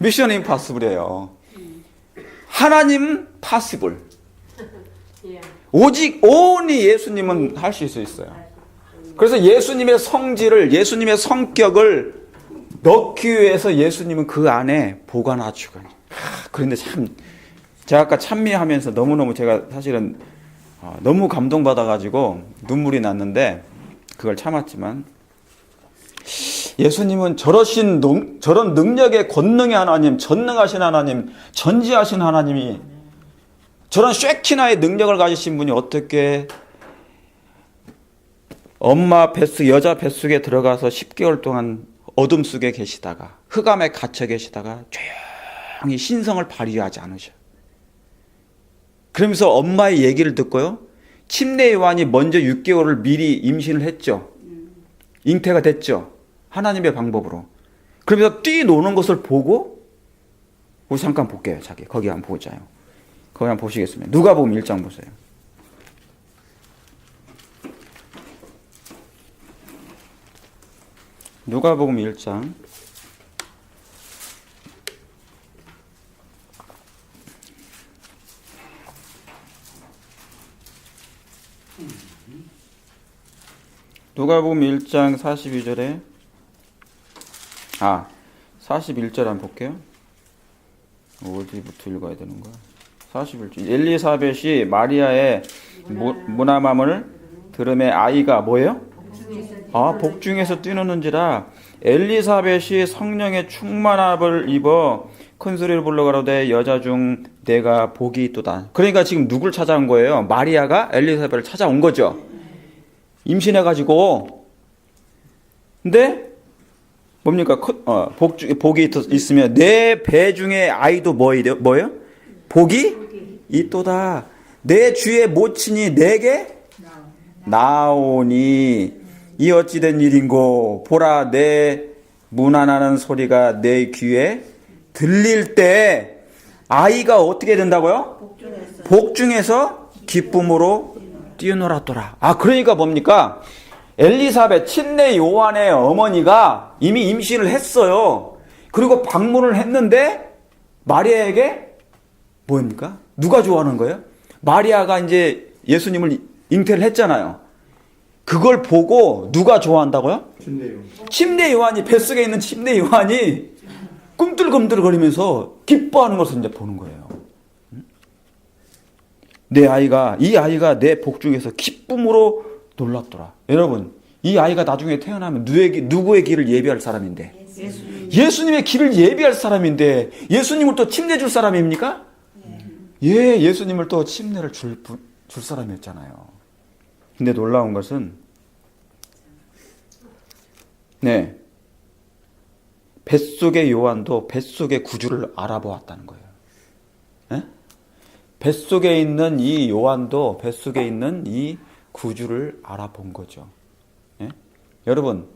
Mission Impossible이에요. 하나님 Possible. 오직 only 예수님은 할 수 있어요. 그래서 예수님의 성질을, 예수님의 성격을 넣기 위해서 예수님은 그 안에 보관하시고. 그런데 참 제가 아까 찬미하면서 너무너무 제가 사실은 너무 감동받아가지고 눈물이 났는데 그걸 참았지만, 예수님은 저런 능력의 권능의 하나님, 전능하신 하나님, 전지하신 하나님이 저런 쉐키나의 능력을 가지신 분이 어떻게 엄마 여자 뱃속에 들어가서 10개월 동안 어둠 속에 계시다가, 흑암에 갇혀 계시다가 조용히 신성을 발휘하지 않으셔. 그러면서 엄마의 얘기를 듣고요, 침례 요한이 먼저 6개월을 미리 임신을 했죠. 잉태가 됐죠. 하나님의 방법으로. 그러면서 뛰노는 것을 보고, 우리 잠깐 볼게요. 거기 한번 보자요. 거기 한번 보시겠습니다. 누가복음 1장 보세요. 누가복음 1장 누가복음 1장 42절에 41절 한번 볼게요. 어디부터 읽어야 되는 거야? 41절. 엘리사벳이 마리아의 무난함을 들음에 아이가 뭐예요? 복중에서 뛰노는지라. 엘리사벳이 성령의 충만함을 입어 큰 소리를 불러 가로되 여자 중 내가 복이 있도다. 그러니까 지금 누굴 찾아온 거예요? 마리아가 엘리사벳을 찾아온 거죠. 임신해가지고. 근데 뭡니까? 복이 있으면 내 배 중에 아이도 뭐예요? 복이 있도다. 내 주의 모친이 내게 나오니 이 어찌된 일인고. 보라, 내 문안하는 소리가 내 귀에 들릴 때 아이가 어떻게 된다고요? 복중에서 기쁨으로 뛰어놀았더라. 그러니까 뭡니까? 엘리사벳 친내 요한의 어머니가 이미 임신을 했어요. 그리고 방문을 했는데 마리아에게 뭐입니까? 누가 좋아하는 거예요? 마리아가 이제 예수님을 잉태를 했잖아요. 그걸 보고 누가 좋아한다고요? 침례 요한이, 뱃속에 있는 침례 요한이 꿈틀꿈틀거리면서 기뻐하는 것을 이제 보는 거예요. 이 아이가 내 복중에서 기쁨으로 놀랐더라. 여러분, 이 아이가 나중에 태어나면 누구의 길을 예비할 사람인데? 예수님의 길을 예비할 사람인데 예수님을 또 침례 줄 사람입니까? 예, 예수님을 또 침례를 줄 사람이었잖아요. 근데 놀라운 것은 뱃속의 요한도 뱃속의 구주를 알아보았다는 거예요. 예? 뱃속에 있는 이 요한도 뱃속에 있는 이 구주를 알아본 거죠. 예? 여러분,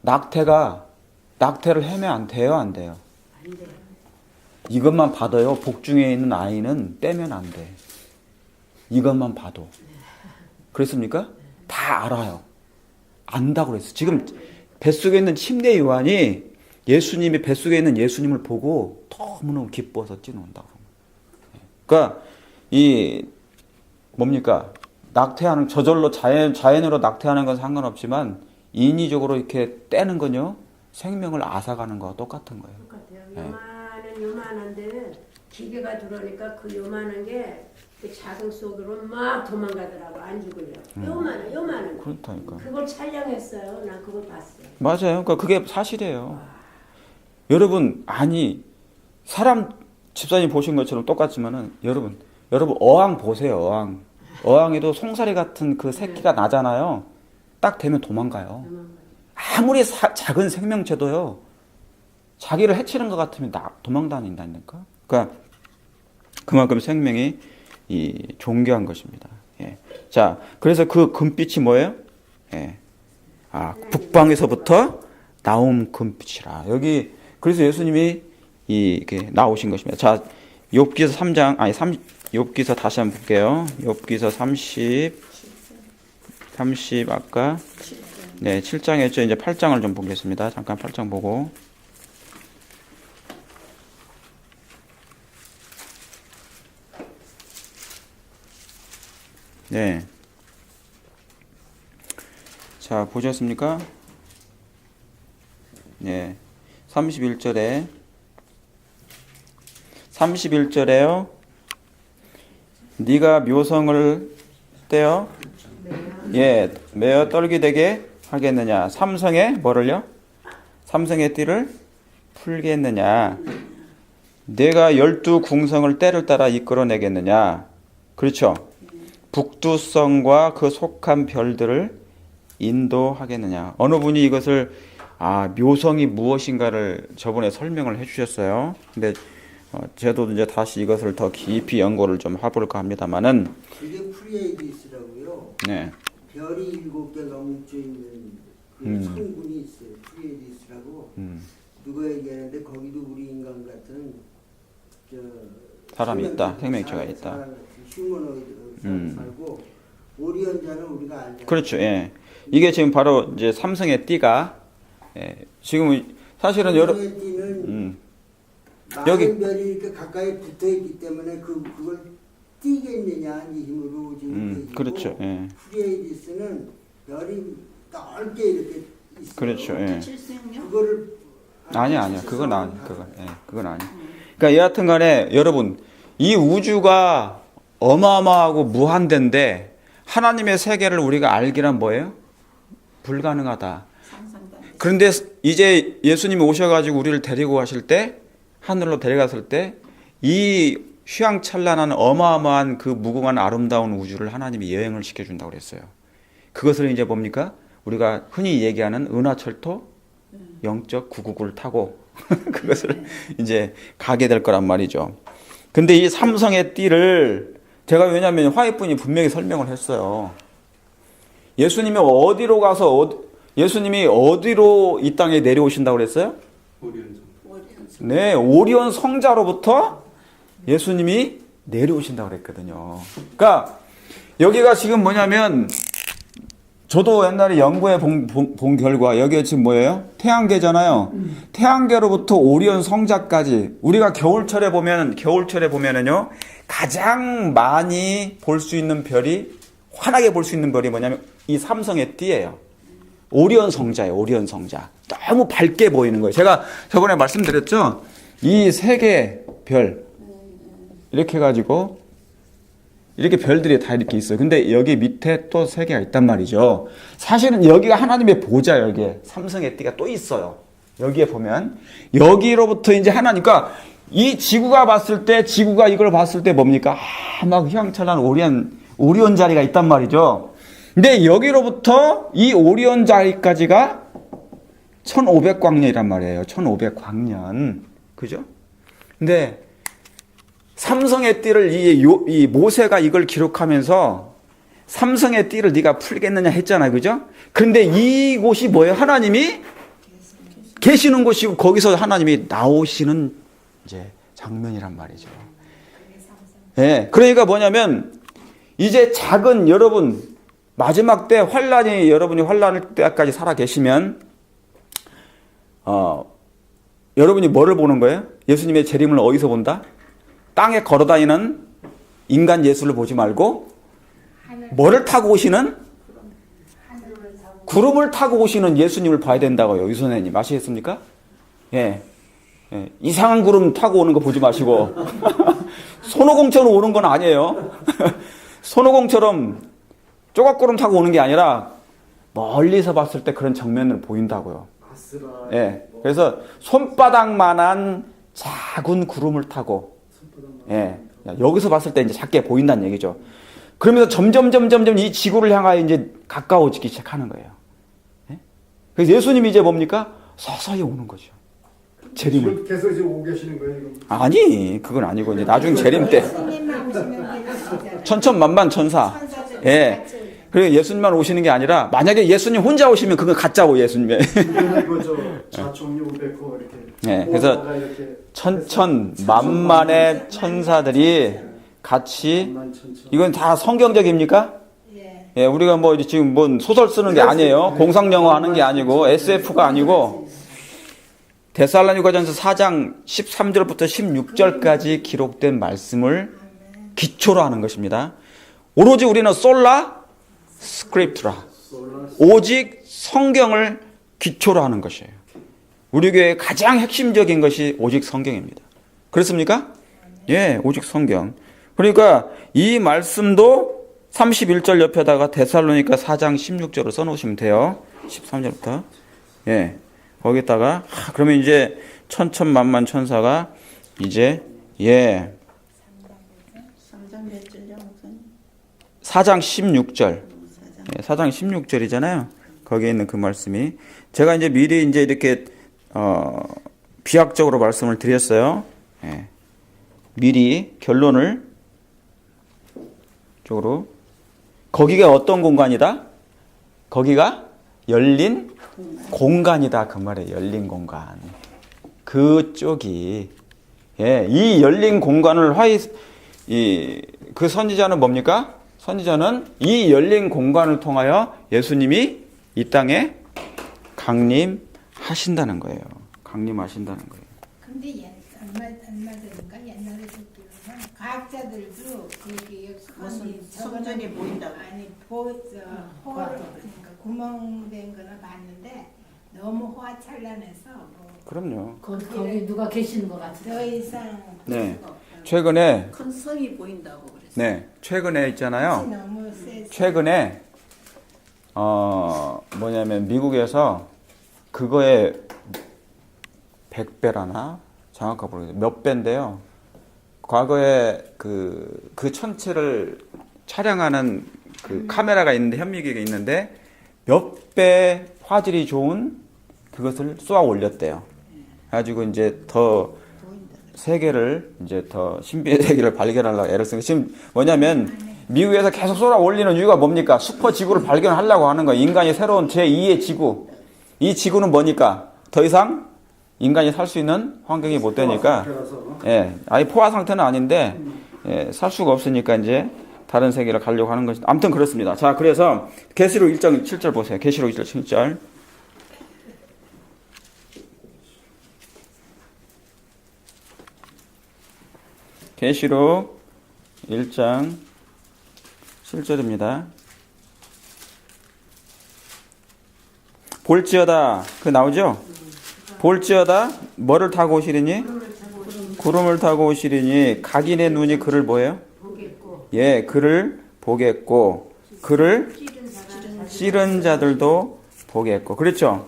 낙태를 하면 안 돼요, 안 돼요? 안 돼요. 이것만 봐도요, 복중에 있는 아이는 떼면 안 돼. 이것만 봐도. 그랬습니까? 다 알아요. 안다고 그랬어요. 지금 뱃속에 있는 침례 요한이 예수님이 뱃속에 있는 예수님을 보고 너무너무 기뻐서 뛰어온다고. 그러니까 낙태하는, 저절로 자연으로 낙태하는 건 상관없지만 인위적으로 이렇게 떼는 건요, 생명을 앗아가는 거와 똑같은 거예요. 똑같아요. 요만한데 기계가 들어오니까 그 요만한 게 그 자궁 속으로 막 도망가더라고. 안 죽으려. 요만한 거. 그렇다니까. 그걸 촬영했어요. 난 그걸 봤어요. 맞아요. 그러니까 그게 사실이에요. 여러분, 사람, 집사님 보신 것처럼 똑같지만은, 여러분 어항 보세요. 어항에도 송사리 같은 그 새끼가 나잖아요. 딱 되면 도망가요. 아무리 작은 생명체도요, 자기를 해치는 것 같으면 도망다닌다니까. 그러니까 그만큼 생명이 존귀한 것입니다. 예. 자, 그래서 그 금빛이 뭐예요? 예. 북방에서부터 나온 금빛이라. 여기 그래서 예수님이 이렇게 나오신 것입니다. 자, 욥기서 3장 욥기서 다시 한번 볼게요. 욥기서 30 아까 7장이었죠. 이제 8장을 좀 보겠습니다. 잠깐 8장 보고. 네. 자, 보셨습니까? 네. 31절에요. 네가 묘성을 떼어 매어 떨기되게 하겠느냐. 삼성의 뭐를요? 삼성의 띠를 풀겠느냐. 내가 12궁성을 때를 따라 이끌어내겠느냐. 그렇죠. 북두성과 그 속한 별들을 인도하겠느냐. 어느 분이 이것을 묘성이 무엇인가를 저번에 설명을 해주셨어요. 근데 저도 이제 다시 이것을 더 깊이 연구를 좀 해볼까 합니다만은 그게 프리에디스라고요. 네. 별이 7개가 뭉쳐 있는 그 성분이 있어요. 프리에디스라고. 누가 얘기하는데 거기도 우리 인간 같은 사람이 있다. 생명체가 있다. 사람 같은 휴머노이드로 살고 오리언자는 우리가 알잖아요. 그렇죠. 예. 이게 지금 바로 이제 삼성의 띠가 지금 사실은 삼성의 띠는 여기 많은 별이 이렇게 가까이 붙어 있기 때문에 그걸 띄겠느냐 이 힘으로 지금 그렇죠. 예. 프리에디스는 별이 넓게 이렇게 있어요. 그렇죠. 예. 칠수영요? 그거를 아니야. 그건 아니. 그건 아니. 그러니까 여하튼간에 여러분 이 우주가 어마어마하고 무한대인데 하나님의 세계를 우리가 알기란 뭐예요? 불가능하다. 상상도 안 돼. 그런데 이제 예수님이 오셔가지고 우리를 데리고 가실 때 하늘로 데려갔을 때 이 휘황찬란한 어마어마한 그 무궁한 아름다운 우주를 하나님이 여행을 시켜준다고 그랬어요. 그것을 이제 뭡니까? 우리가 흔히 얘기하는 은하철도 영적 999를 타고 그것을 이제 가게 될 거란 말이죠. 근데 이 삼성의 띠를 제가 왜냐하면 화이트분이 분명히 설명을 했어요. 예수님이 어디로 가서 예수님이 어디로 이 땅에 내려오신다고 그랬어요? 오리온성. 네, 오리온 성자로부터 예수님이 내려오신다고 그랬거든요. 그러니까 여기가 지금 뭐냐면 저도 옛날에 연구해 본 결과 여기가 지금 뭐예요? 태양계잖아요. 태양계로부터 오리온 성자까지 우리가 겨울철에 보면은요 가장 많이 볼 수 있는 별이 환하게 볼 수 있는 별이 뭐냐면 이 삼성의 띠예요. 오리온 성자예요. 오리온 성자. 너무 밝게 보이는 거예요. 제가 저번에 말씀드렸죠. 이 세 개 별 이렇게 해가지고 이렇게 별들이 다 이렇게 있어요. 근데 여기 밑에 또 세 개가 있단 말이죠. 사실은 여기가 하나님의 보좌, 여기에 삼성의 띠가 또 있어요. 여기에 보면 여기로부터 이제 하나님, 그러니까 이 지구가 봤을 때, 지구가 이걸 봤을 때 뭡니까? 막 휘황찬란 오리온 자리가 있단 말이죠. 근데 여기로부터 이 오리온 자리까지가 1500광년이란 말이에요. 1500광년. 그죠? 근데 삼성의 띠를 이 모세가 이걸 기록하면서 삼성의 띠를 네가 풀겠느냐 했잖아요. 그죠? 그런데 이곳이 뭐예요? 하나님이 계시는 곳이고 거기서 하나님이 나오시는 이제 장면이란 말이죠. 예. 그러니까 뭐냐면 이제 작은 여러분 마지막 때 여러분이 환란할 때까지 살아 계시면 여러분이 뭐를 보는 거예요? 예수님의 재림을 어디서 본다? 땅에 걸어다니는 인간 예수를 보지 말고 뭐를 타고 오시는? 구름을 타고 오시는 예수님을 봐야 된다고요. 유 선생님 아시겠습니까? 예. 이상한 구름 타고 오는 거 보지 마시고 손오공처럼 오는 건 아니에요. 손오공처럼 조각구름 타고 오는 게 아니라 멀리서 봤을 때 그런 정면을 보인다고요. 아스라. 예. 그래서 손바닥만한 작은 구름을 타고 예. 여기서 봤을 때 이제 작게 보인다는 얘기죠. 그러면서 점점 이 지구를 향하여 이제 가까워지기 시작하는 거예요. 예? 그래서 예수님이 이제 뭡니까? 서서히 오는 거죠. 재림을. 지금 계속 지금 오고 계시는 거예요, 지금? 아니, 그건 아니고 이제 나중 재림 때 예수님만 오시면 되는 천천만만 천사. 예. 그리고 예수님만 오시는 게 아니라 만약에 예수님 혼자 오시면 그건 가짜고 예수님의. 이번에 그저 좌총리 500호 이렇게. 예. 그래서 천천만만의 천사들이 같이 만천천. 이건 다 성경적입니까? 예. 예, 우리가 뭐 지금 뭔 소설 쓰는 게 아니에요. 공상 영어 하는 게 아니고 SF가 아니고 데살로니가전서 4장 13절부터 16절까지 기록된 말씀을 기초로 하는 것입니다. 오로지 우리는 솔라 스크립트라. 오직 성경을 기초로 하는 것이에요. 우리 교회의 가장 핵심적인 것이 오직 성경입니다. 그렇습니까? 예, 오직 성경. 그러니까 이 말씀도 31절 옆에다가 데살로니가 4장 16절을 써놓으시면 돼요. 13절부터. 예, 거기다가 그러면 이제 천천만만 천사가 이제 3장 몇 절이야, 목사님? 4장 16절. 예, 4장 16절이잖아요. 거기에 있는 그 말씀이 제가 이제 미리 이제 이렇게 비약적으로 말씀을 드렸어요. 예. 미리 결론을 쪽으로 거기가 어떤 공간이다? 거기가 열린 공간이다 그 말이에요. 열린 공간. 그쪽이 이 열린 공간을 그 선지자는 뭡니까? 선지자는 이 열린 공간을 통하여 예수님이 이 땅에 강림하신다는 거예요. 강림하신다는 거예요. 근데 얼마 옛날에 듣기로는 과학자들도 그게 무슨 성전이 보인다고. 아니 호를 그러니까 구멍된 거는 봤는데 너무 호화찬란해서 뭐 그럼요. 거기 누가 계시는 것 같아요. 더 이상 볼 네. 수가 없다고. 최근에 큰 성이 보인다고 그랬어요. 네, 최근에 있잖아요. 너무 세서 최근에 뭐냐면 미국에서 그거의 100배라나 정확하게 모르겠어요. 몇 배인데요. 과거에 그 천체를 촬영하는 그 카메라가 있는데 현미경이 있는데 몇 배 화질이 좋은 그것을 쏘아 올렸대요. 가지고 이제 더 세계를 이제 더 신비의 세계를 발견하려고 애를 쓰는 지금 뭐냐면 미국에서 계속 쏘아 올리는 이유가 뭡니까? 슈퍼 지구를 발견하려고 하는 거예요. 인간이 새로운 제2의 지구. 이 지구는 뭐니까? 더 이상 인간이 살 수 있는 환경이 못 되니까 예, 아예 포화 상태는 아닌데 예, 살 수가 없으니까 이제 다른 세계를 가려고 하는 것이 아무튼 그렇습니다. 자, 그래서 계시록 1장 7절 보세요. 계시록 1장 7절. 계시록 1장 7절입니다. 볼지어다. 그 나오죠? 볼지어다. 뭐를 타고 오시리니? 구름을 타고 오시리니 각인의 눈이 그를 뭐예요? 보겠고 예, 그를 보겠고 그를 찌른 자들도 보겠고. 그렇죠?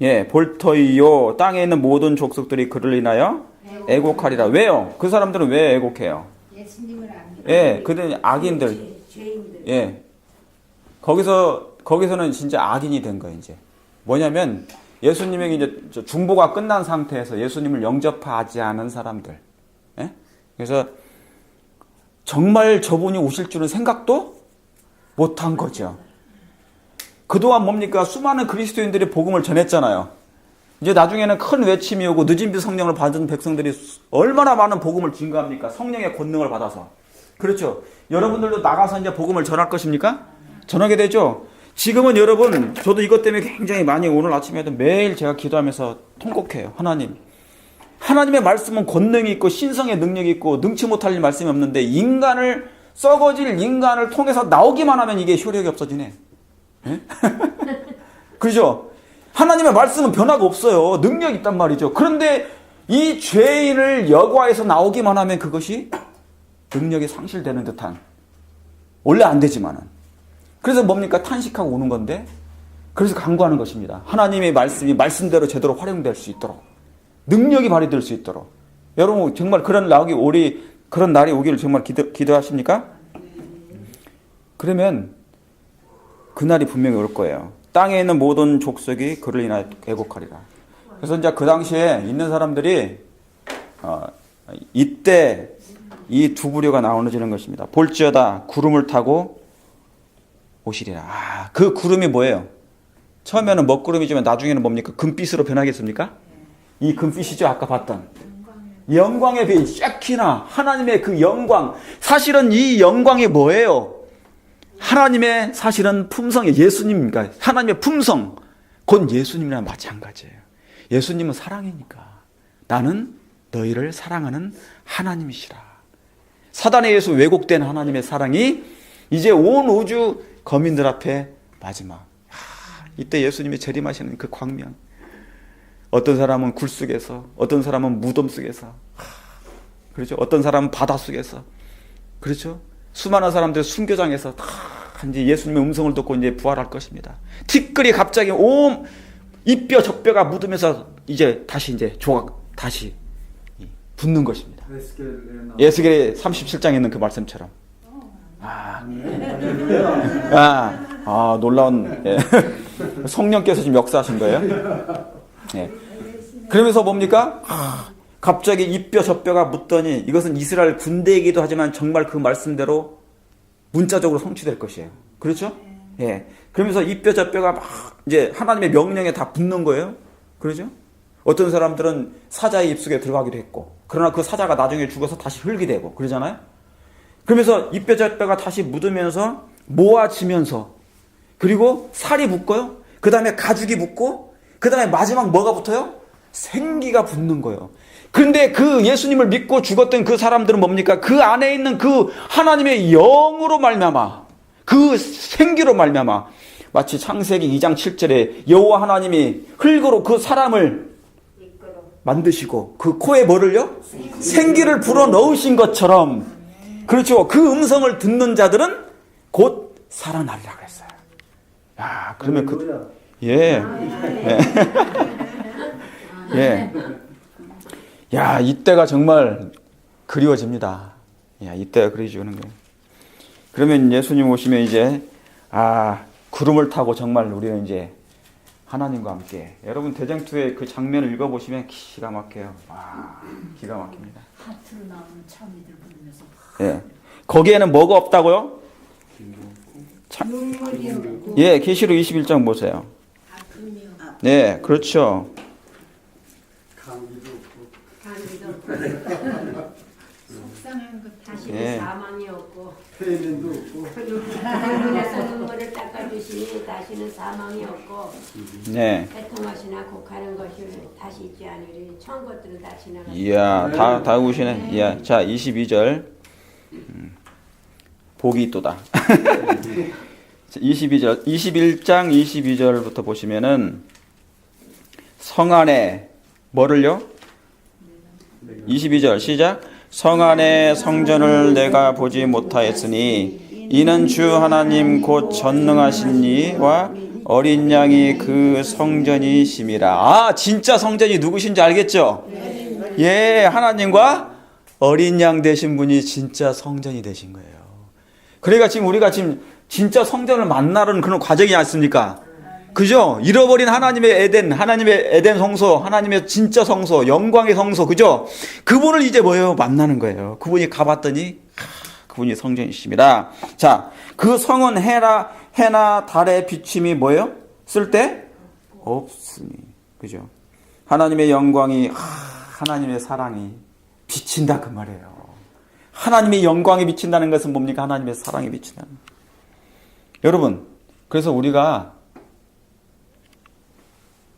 예, 볼터이요. 땅에 있는 모든 족속들이 그를 인하여 애곡하리라. 왜요? 그 사람들은 왜 애곡해요? 예수님을 안 믿어. 예, 그들은 악인들. 죄인들. 예. 거기서는 진짜 악인이 된 거예요, 이제. 뭐냐면, 예수님에게 이제 중보가 끝난 상태에서 예수님을 영접하지 않은 사람들. 예? 그래서, 정말 저분이 오실 줄은 생각도 못한 거죠. 그동안 뭡니까? 수많은 그리스도인들이 복음을 전했잖아요. 이제 나중에는 큰 외침이 오고 늦은 비 성령을 받은 백성들이 얼마나 많은 복음을 증거합니까? 성령의 권능을 받아서. 그렇죠. 여러분들도 나가서 이제 복음을 전할 것입니까? 전하게 되죠. 지금은 여러분, 저도 이것 때문에 굉장히 많이 오늘 아침에도 매일 제가 기도하면서 통곡해요. 하나님. 하나님의 말씀은 권능이 있고 신성의 능력이 있고 능치 못할 일 말씀이 없는데 썩어질 인간을 통해서 나오기만 하면 이게 효력이 없어지네. 예? 그죠? 하나님의 말씀은 변화가 없어요. 능력이 있단 말이죠. 그런데 이 죄인을 여과에서 나오기만 하면 그것이 능력이 상실되는 듯한. 원래 안 되지만은. 그래서 뭡니까? 탄식하고 오는 건데. 그래서 간구하는 것입니다. 하나님의 말씀이 말씀대로 제대로 활용될 수 있도록. 능력이 발휘될 수 있도록. 여러분 정말 그런 날이 오기를 정말 기도하십니까? 그러면 그날이 분명히 올 거예요. 땅에 있는 모든 족속이 그를 인하여 애곡하리라. 그래서 이제 그 당시에 있는 사람들이 이때 이 두 부류가 나눠지는 것입니다. 볼지어다 구름을 타고 오시리라. 그 구름이 뭐예요? 처음에는 먹구름이지만 나중에는 뭡니까? 금빛으로 변하겠습니까? 이 금빛이죠. 아까 봤던 영광의 빛, 샤키나 하나님의 그 영광. 사실은 이 영광이 뭐예요? 하나님의 사실은 품성이 예수님입니까? 하나님의 품성, 곧 예수님이랑 마찬가지예요. 예수님은 사랑이니까 나는 너희를 사랑하는 하나님이시라. 사단에 의해서 왜곡된 하나님의 사랑이 이제 온 우주 거민들 앞에 마지막. 이때 예수님이 재림하시는 그 광명. 어떤 사람은 굴 속에서, 어떤 사람은 무덤 속에서, 그렇죠? 어떤 사람은 바다 속에서, 그렇죠? 수많은 사람들 순교장에서 다 이제 예수님의 음성을 듣고 이제 부활할 것입니다. 티끌이 갑자기 온 이뼈 저뼈가 묻으면서 이제 다시 붙는 것입니다. 에스겔 37장에 있는 그 말씀처럼. 놀라운 성령께서 지금 역사하신 거예요. 예. 그러면서 뭡니까? 갑자기 이뼈 저뼈가 묻더니 이것은 이스라엘 군대이기도 하지만 정말 그 말씀대로 문자적으로 성취될 것이에요. 그렇죠? 예. 그러면서 이뼈 저뼈가 막 이제 하나님의 명령에 다 붙는 거예요. 그렇죠? 어떤 사람들은 사자의 입속에 들어가기도 했고, 그러나 그 사자가 나중에 죽어서 다시 흙이 되고 그러잖아요. 그러면서 이뼈 저뼈가 다시 묻으면서 모아지면서, 그리고 살이 붙고요. 그 다음에 가죽이 붙고, 그 다음에 마지막 뭐가 붙어요? 생기가 붙는 거예요. 그런데 그 예수님을 믿고 죽었던 그 사람들은 뭡니까? 그 안에 있는 그 하나님의 영으로 말미암아, 그 생기로 말미암아, 마치 창세기 2장 7절에 여호와 하나님이 흙으로 그 사람을 만드시고 그 코에 뭐를요? 생기를 불어 넣으신 것처럼, 그렇죠. 그 음성을 듣는 자들은 곧 살아나리라 그랬어요. 야, 그러면 그, 예. 예. 예. 야, 이때가 정말 그리워집니다. 야, 이때가 그리워지는 거예요. 그러면 예수님 오시면 이제, 구름을 타고 정말 우리는 이제 하나님과 함께. 여러분, 대쟁투의 그 장면을 읽어보시면 기가 막혀요. 와, 기가 막힙니다. 하트로 나오는 참이들 부르면서 예. 거기에는 뭐가 없다고요? 눈물이 없고 예, 계시록 21장 보세요. 아픔이 없고 네, 그렇죠. 감기도 없고 속상한 것 다시는 예. 사망이 없고 폐렴도 없고 하늘에서 눈물을 닦아주시니 다시는 사망이 없고 네. 애통하시나 곡하는 것이 다시 있지 않으리. 처음 것들은 다 지나갔다. 이야, 다 우시네. 이야, 자, 22절. 복이 있도다. 22절, 21장 22절부터 보시면은 성 안에 뭐를요? 22절 시작. 성 안에 성전을 내가 보지 못하였으니 이는 주 하나님 곧 전능하신 이와 어린 양이 그 성전이심이라. 진짜 성전이 누구신지 알겠죠? 예, 하나님과 어린 양 되신 분이 진짜 성전이 되신 거예요. 그러니까 지금 우리가 지금 진짜 성전을 만나는 그런 과정이 않습니까? 그죠? 잃어버린 하나님의 에덴 성소, 하나님의 진짜 성소, 영광의 성소, 그죠? 그분을 이제 뭐예요? 만나는 거예요. 그분이 가봤더니, 그분이 성전이십니다. 자, 그 성은 해나 달의 비침이 뭐예요? 쓸 때? 없으니. 그죠? 하나님의 영광이, 하나님의 사랑이 비친다, 그 말이에요. 하나님의 영광이 비친다는 것은 뭡니까? 하나님의 사랑이 비친다는 거예요. 여러분, 그래서 우리가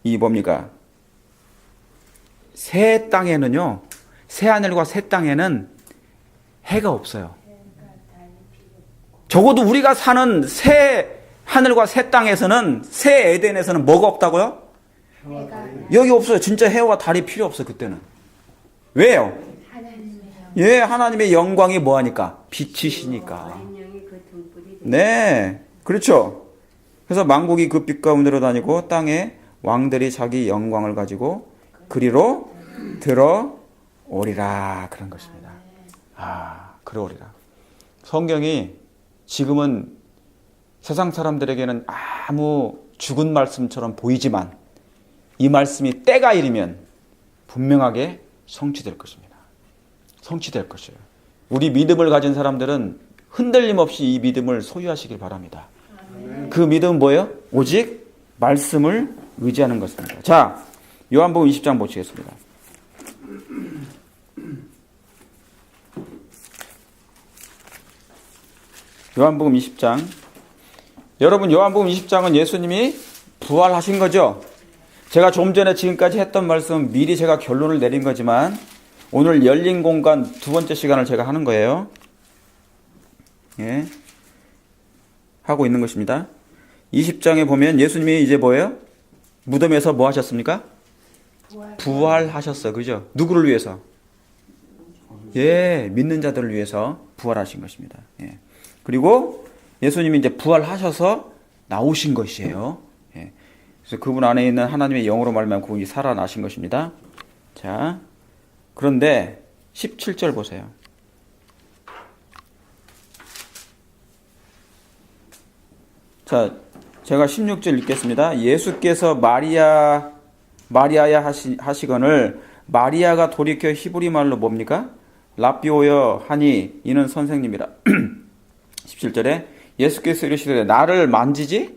이 뭡니까? 새 땅에는요, 새 하늘과 새 땅에는 해가 없어요. 적어도 우리가 사는 새 하늘과 새 땅에서는, 새 에덴에서는 뭐가 없다고요? 여기 없어요. 진짜 해와 달이 필요 없어요, 그때는. 왜요? 예, 하나님의 영광이 뭐하니까? 빛이시니까. 어린 양이 그 등불이 네, 그렇죠. 그래서 만국이 그 빛 가운데로 다니고 땅에 왕들이 자기 영광을 가지고 그리로 들어오리라, 그런 것입니다. 그러오리라. 성경이 지금은 세상 사람들에게는 아무 죽은 말씀처럼 보이지만 이 말씀이 때가 이르면 분명하게 성취될 것입니다. 성취될 것이에요. 우리 믿음을 가진 사람들은 흔들림 없이 이 믿음을 소유하시길 바랍니다. 그 믿음은 뭐예요? 오직 말씀을 의지하는 것입니다. 자, 요한복음 20장 보시겠습니다. 요한복음 20장. 여러분, 요한복음 20장은 예수님이 부활하신 거죠? 제가 좀 전에 지금까지 했던 말씀 미리 제가 결론을 내린 거지만 오늘 열린 공간 두 번째 시간을 제가 하는 거예요. 예. 하고 있는 것입니다. 20장에 보면 예수님이 이제 뭐예요? 무덤에서 뭐 하셨습니까? 부활하셨어요. 그죠? 누구를 위해서? 예, 믿는 자들을 위해서 부활하신 것입니다. 예. 그리고 예수님이 이제 부활하셔서 나오신 것이에요. 예. 그래서 그분 안에 있는 하나님의 영으로 말미암아 그분이 살아나신 것입니다. 자, 그런데 17절 보세요. 자, 제가 16절 읽겠습니다. 예수께서 마리아야 하시거늘 마리아가 돌이켜 히브리 말로 뭡니까? 라비오여 하니 이는 선생님이라. 17절에 예수께서 이르시되 나를 만지지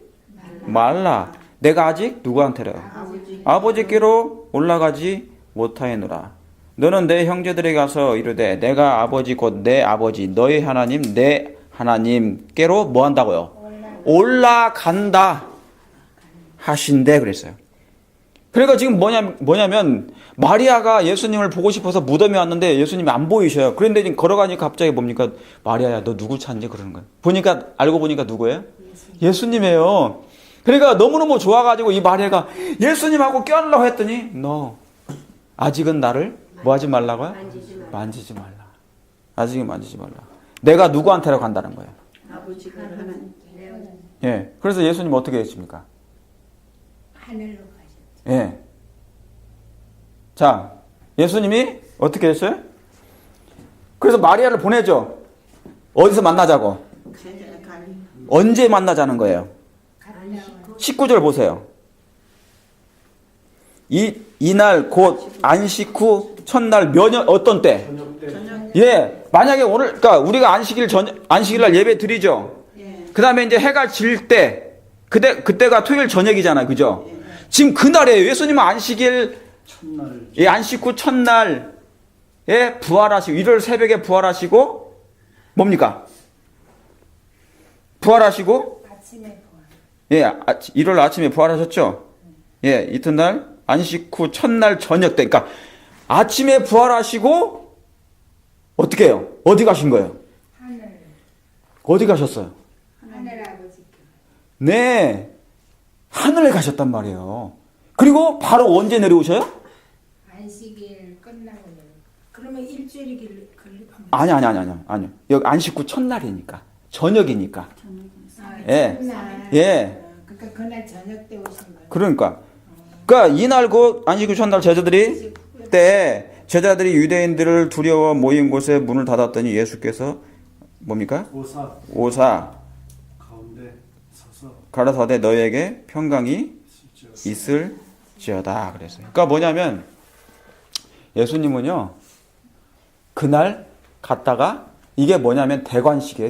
말라. 내가 아직 누구한테라? 아버지께로 올라가지 못하였노라. 너는 내 형제들에게 가서 이르되 내가 아버지 곧 내 아버지 너희 하나님 내 하나님께로 뭐 한다고요? 올라간다 하신대 그랬어요. 그러니까 지금 뭐냐면 마리아가 예수님을 보고 싶어서 무덤에 왔는데 예수님이 안 보이셔요. 그런데 지금 걸어가니까 갑자기 뭡니까? 마리아야, 너 누구 찾니? 그러는 거예요. 알고 보니까 누구예요? 예수님이에요. 그러니까 너무너무 좋아가지고 이 마리아가 예수님하고 껴안으려고 했더니 너 아직은 나를 뭐 하지 말라고요? 만지지 말라. 아직은 만지지 말라. 내가 누구한테라고 간다는 거예요. 아버지가 하나님 예. 그래서 예수님 어떻게 했습니까? 하늘로 가셨죠. 예. 자, 예수님이 어떻게 했어요? 그래서 마리아를 보내죠. 어디서 만나자고? 갈리. 언제 만나자는 거예요? 19절 보세요. 이날 곧 안식 후 첫날 어떤 때? 예. 만약에 오늘, 그러니까 우리가 안식일 날 예배 드리죠. 예. 그 다음에 이제 해가 질 때, 그때가 토요일 저녁이잖아요. 그죠? 지금 그날이에요. 예수님은 안식일, 예, 안식 후 첫날에 부활하시고, 일요일 새벽에 부활하시고, 뭡니까? 부활하시고, 아침에 부활. 예, 일요일 아침에 부활하셨죠? 예, 이튿날, 안식 후 첫날 저녁 때, 그러니까 아침에 부활하시고, 어떻게 해요? 어디 가신 거예요? 하늘. 어디 가셨어요? 하늘 아버지께. 네. 하늘에 가셨단 말이에요. 그리고 바로 언제 내려오셔요? 안식일 끝나고 그러면 일주일이 걸리고. 아니요. 여기 안식 후 첫날이니까. 저녁이니까. 예. 첫날. 예. 그러니까 그날 저녁 때 오신 거예요. 그러니까 이날 그 안식 후 첫날 제자들이 유대인들을 두려워 모인 곳에 문을 닫았더니 예수께서 뭡니까? 오사 가운데 서서 가라사대 너에게 평강이 있을지어다 그랬어요. 그러니까 뭐냐면 예수님은요 그날 갔다가 이게 뭐냐면 대관식이에요.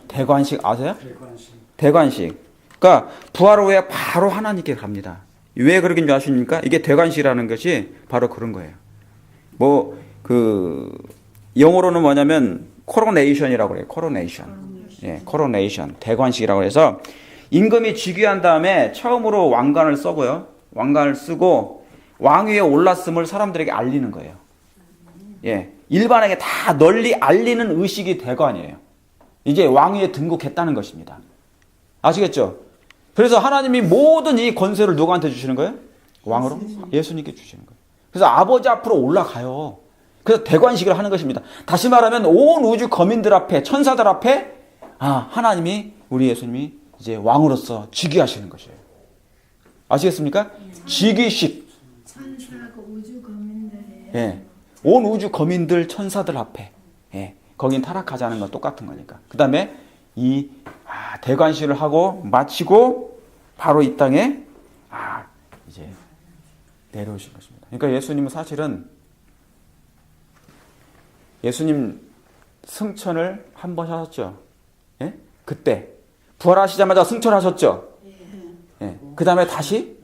대관식 아세요? 대관식. 그러니까 부활 후에 바로 하나님께 갑니다. 왜 그러긴 줄 아십니까? 이게 대관식이라는 것이 바로 그런 거예요. 영어로는 뭐냐면 코로네이션이라고 그래요. 코로네이션. 대관식이라고 해서 임금이 즉위한 다음에 처음으로 왕관을 쓰고요. 왕관을 쓰고 왕위에 올랐음을 사람들에게 알리는 거예요. 예. 일반에게 다 널리 알리는 의식이 대관이에요. 이제 왕위에 등극했다는 것입니다. 아시겠죠? 그래서 하나님이 모든 이 권세를 누구한테 주시는 거예요? 왕으로? 예수님께 주시는 거예요. 그래서 아버지 앞으로 올라가요. 그래서 대관식을 하는 것입니다. 다시 말하면 온 우주 거민들 앞에, 천사들 앞에 하나님이 우리 예수님이 이제 왕으로서 즉위하시는 것이에요. 아시겠습니까? 즉위식. 천사하고 우주 거민들이에요. 예. 온 우주 거민들 천사들 앞에. 예. 거긴 타락하지 않은 건 똑같은 거니까. 그 다음에 이 대관식을 하고 마치고 바로 이 땅에 이제 내려오신 것입니다. 그러니까 예수님은 사실은 예수님 승천을 한 번 하셨죠. 예? 그때 부활하시자마자 승천하셨죠. 예. 그 다음에 다시.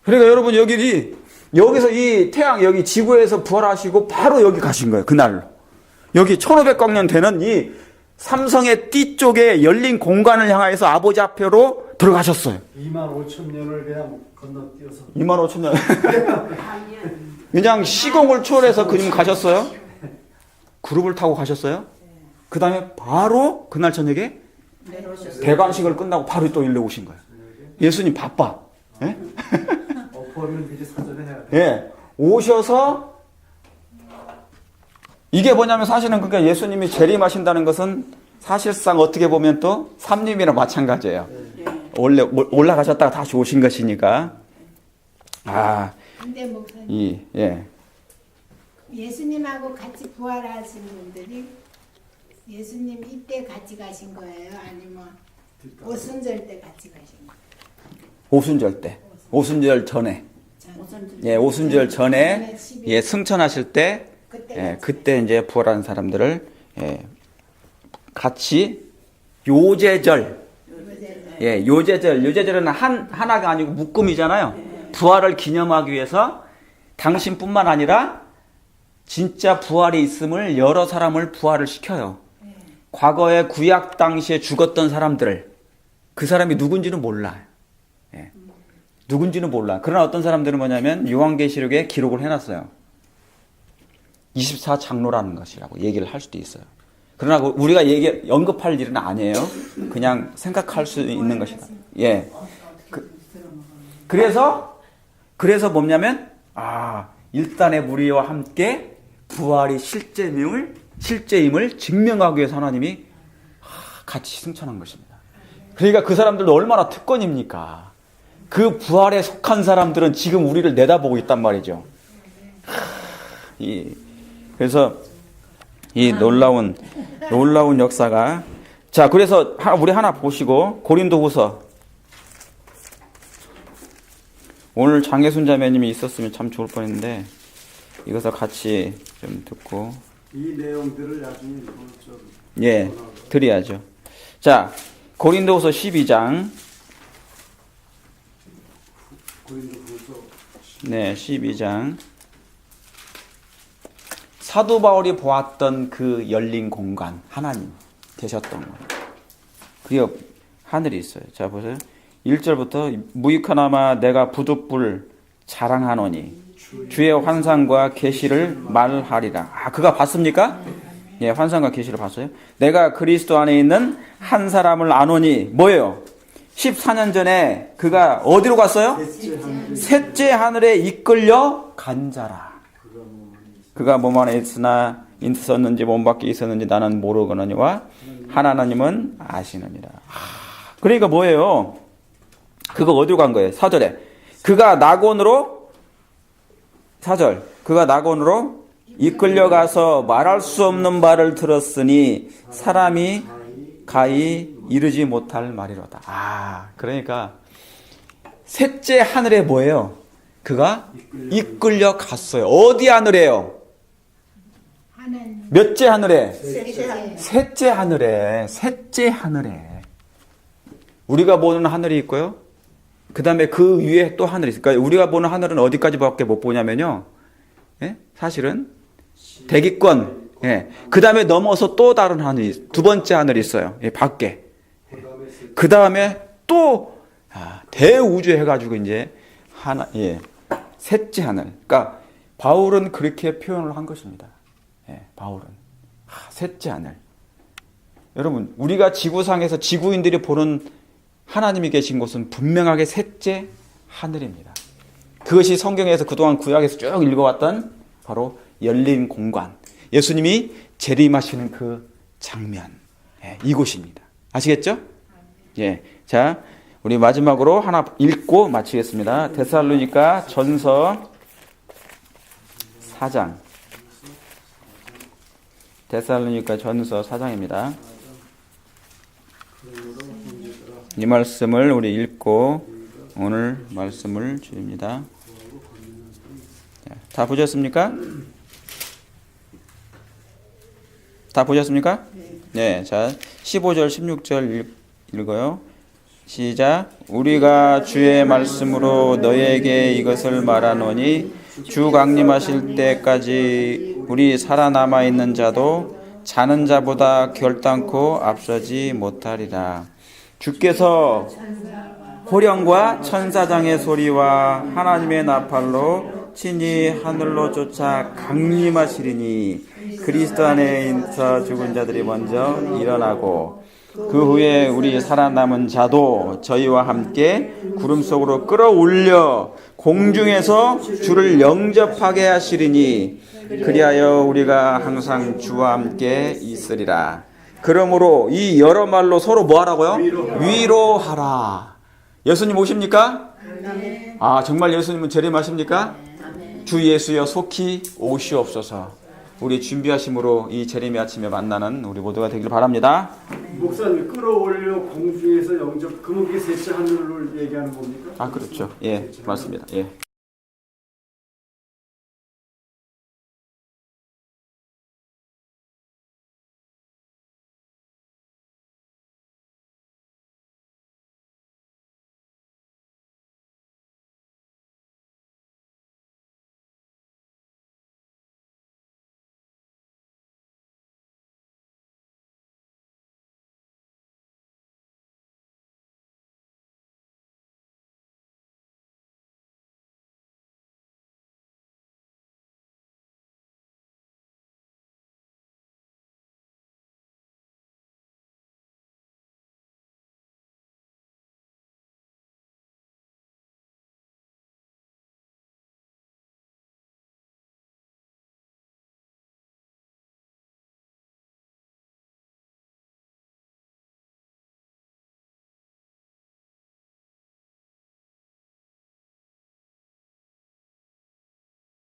그러니까 여러분 여기서 이 태양 여기 지구에서 부활하시고 바로 여기 가신 거예요. 그날로. 여기 1500광년 되는 이 삼성의 띠 쪽에 열린 공간을 향해서 아버지 앞으로 들어가셨어요. 25,000년을 그냥 건너뛰어서 25,000년. 그냥 시공을 초월해서 그님 가셨어요. 그룹을 타고 가셨어요. 그 다음에 바로 그날 저녁에 대관식을 끝나고 바로 또 일로 오신 거예요. 예수님 바빠. 예? 어퍼를 미리 사전에 해야 돼. 예. 오셔서 이게 뭐냐면 사실은 그러니까 예수님이 재림하신다는 것은 사실상 어떻게 보면 또 삼림이랑 마찬가지예요. 원래 올라가셨다가 다시 오신 것이니까. 근데 목사님 예. 예수님하고 같이 부활하신 분들이 예수님 이때 같이 가신 거예요? 아니면 오순절 때 같이 가신 거예요? 오순절 때. 오순절 전에. 예, 오순절 전에 예, 승천하실 때 그때 이제 부활한 사람들을 같이 요제절. 예, 요제절은 하나가 아니고 묶음이잖아요. 부활을 기념하기 위해서 당신뿐만 아니라 진짜 부활이 있음을 여러 사람을 부활을 시켜요. 과거에 구약 당시에 죽었던 사람들, 그 사람이 누군지는 몰라요. 예. 누군지는 몰라. 그러나 어떤 사람들은 뭐냐면 요한계시록에 기록을 해놨어요. 24장로라는 것이라고 얘기를 할 수도 있어요. 그러나 우리가 언급할 일은 아니에요. 그냥 생각할 수 있는 것이다. 예. 그래서 뭐냐면 일단의 무리와 함께 부활이 실제임을 증명하기 위해서 하나님이 같이 승천한 것입니다. 그러니까 그 사람들도 얼마나 특권입니까? 그 부활에 속한 사람들은 지금 우리를 내다보고 있단 말이죠. 그래서 이 놀라운 역사가, 자, 그래서 우리 하나 보시고 고린도후서, 오늘 장혜순 자매님이 있었으면 참 좋을 뻔했는데 이것을 같이 좀 듣고 이 내용들을 나중에 좀 예, 드려야죠. 자, 고린도후서 12장. 고린도후서 네, 12장. 사도 바울이 보았던 그 열린 공간, 하나님 계셨던 거. 그게 하늘이 있어요. 자, 보세요. 1절부터 무익하나마 내가 부득불 자랑하노니 주의 환상과 계시를 말하리라. 그가 봤습니까? 예, 환상과 계시를 봤어요. 내가 그리스도 안에 있는 한 사람을 아노니 뭐예요? 14년 전에 그가 어디로 갔어요? 셋째 하늘에 이끌려 간 자라. 그가 몸 안에 있었는지 몸 밖에 있었는지 나는 모르거니와 하나님은 아시느니라. 그러니까 뭐예요? 그가 어디로 간 거예요? 4절에 그가 낙원으로, 4절 그가 낙원으로 이끌려가서 말할 수 없는 말을 들었으니 사람이 가히 이르지 못할 말이로다. 그러니까 셋째 하늘에 뭐예요? 그가 이끌려 갔어요. 어디 하늘에요? 몇째 하늘에? 셋째 하늘에. 셋째 하늘에. 우리가 보는 하늘이 있고요. 그 다음에 그 위에 또 하늘이 있어요. 그러니까 우리가 보는 하늘은 어디까지밖에 못 보냐면요. 예? 사실은 대기권. 예. 그 다음에 넘어서 또 다른 하늘이, 두 번째 하늘이 있어요. 예, 밖에. 그 다음에 또 대우주 해가지고 이제 셋째 하늘. 그러니까 바울은 그렇게 표현을 한 것입니다. 예, 바울은 셋째 하늘. 여러분, 우리가 지구상에서 지구인들이 보는 하나님이 계신 곳은 분명하게 셋째 하늘입니다. 그것이 성경에서 그동안 구약에서 쭉 읽어왔던 바로 열린 공간, 예수님이 재림하시는 그 장면, 이곳입니다. 아시겠죠? 예. 자, 우리 마지막으로 하나 읽고 마치겠습니다. 데살로니가 전서 4장. 데살로니가 전서 4장입니다. 이 말씀을 우리 읽고 오늘 말씀을 드립니다. 다 보셨습니까? 다 보셨습니까? 네. 자, 15절, 16절 읽어요. 시작. 우리가 주의 말씀으로 너에게 이것을 말하노니 주 강림하실 때까지 우리 살아남아 있는 자도 자는 자보다 결단코 앞서지 못하리라. 주께서 호령과 천사장의 소리와 하나님의 나팔로 친히 하늘로 쫓아 강림하시리니 그리스도 안에 있어 죽은 자들이 먼저 일어나고 그 후에 우리 살아남은 자도 저희와 함께 구름 속으로 끌어올려 공중에서 주를 영접하게 하시리니 그리하여 우리가 항상 주와 함께 있으리라. 그러므로 이 여러 말로 서로 뭐 하라고요? 위로하라. 예수님 오십니까? 정말 예수님은 재림하십니까? 주 예수여 속히 오시옵소서. 우리 준비하심으로 이 재림의 아침에 만나는 우리 모두가 되길 바랍니다. 목사님, 끌어올려 공중에서 영접, 그게 셋째 하늘을 얘기하는 겁니까? 그렇죠. 예, 맞습니다. 예.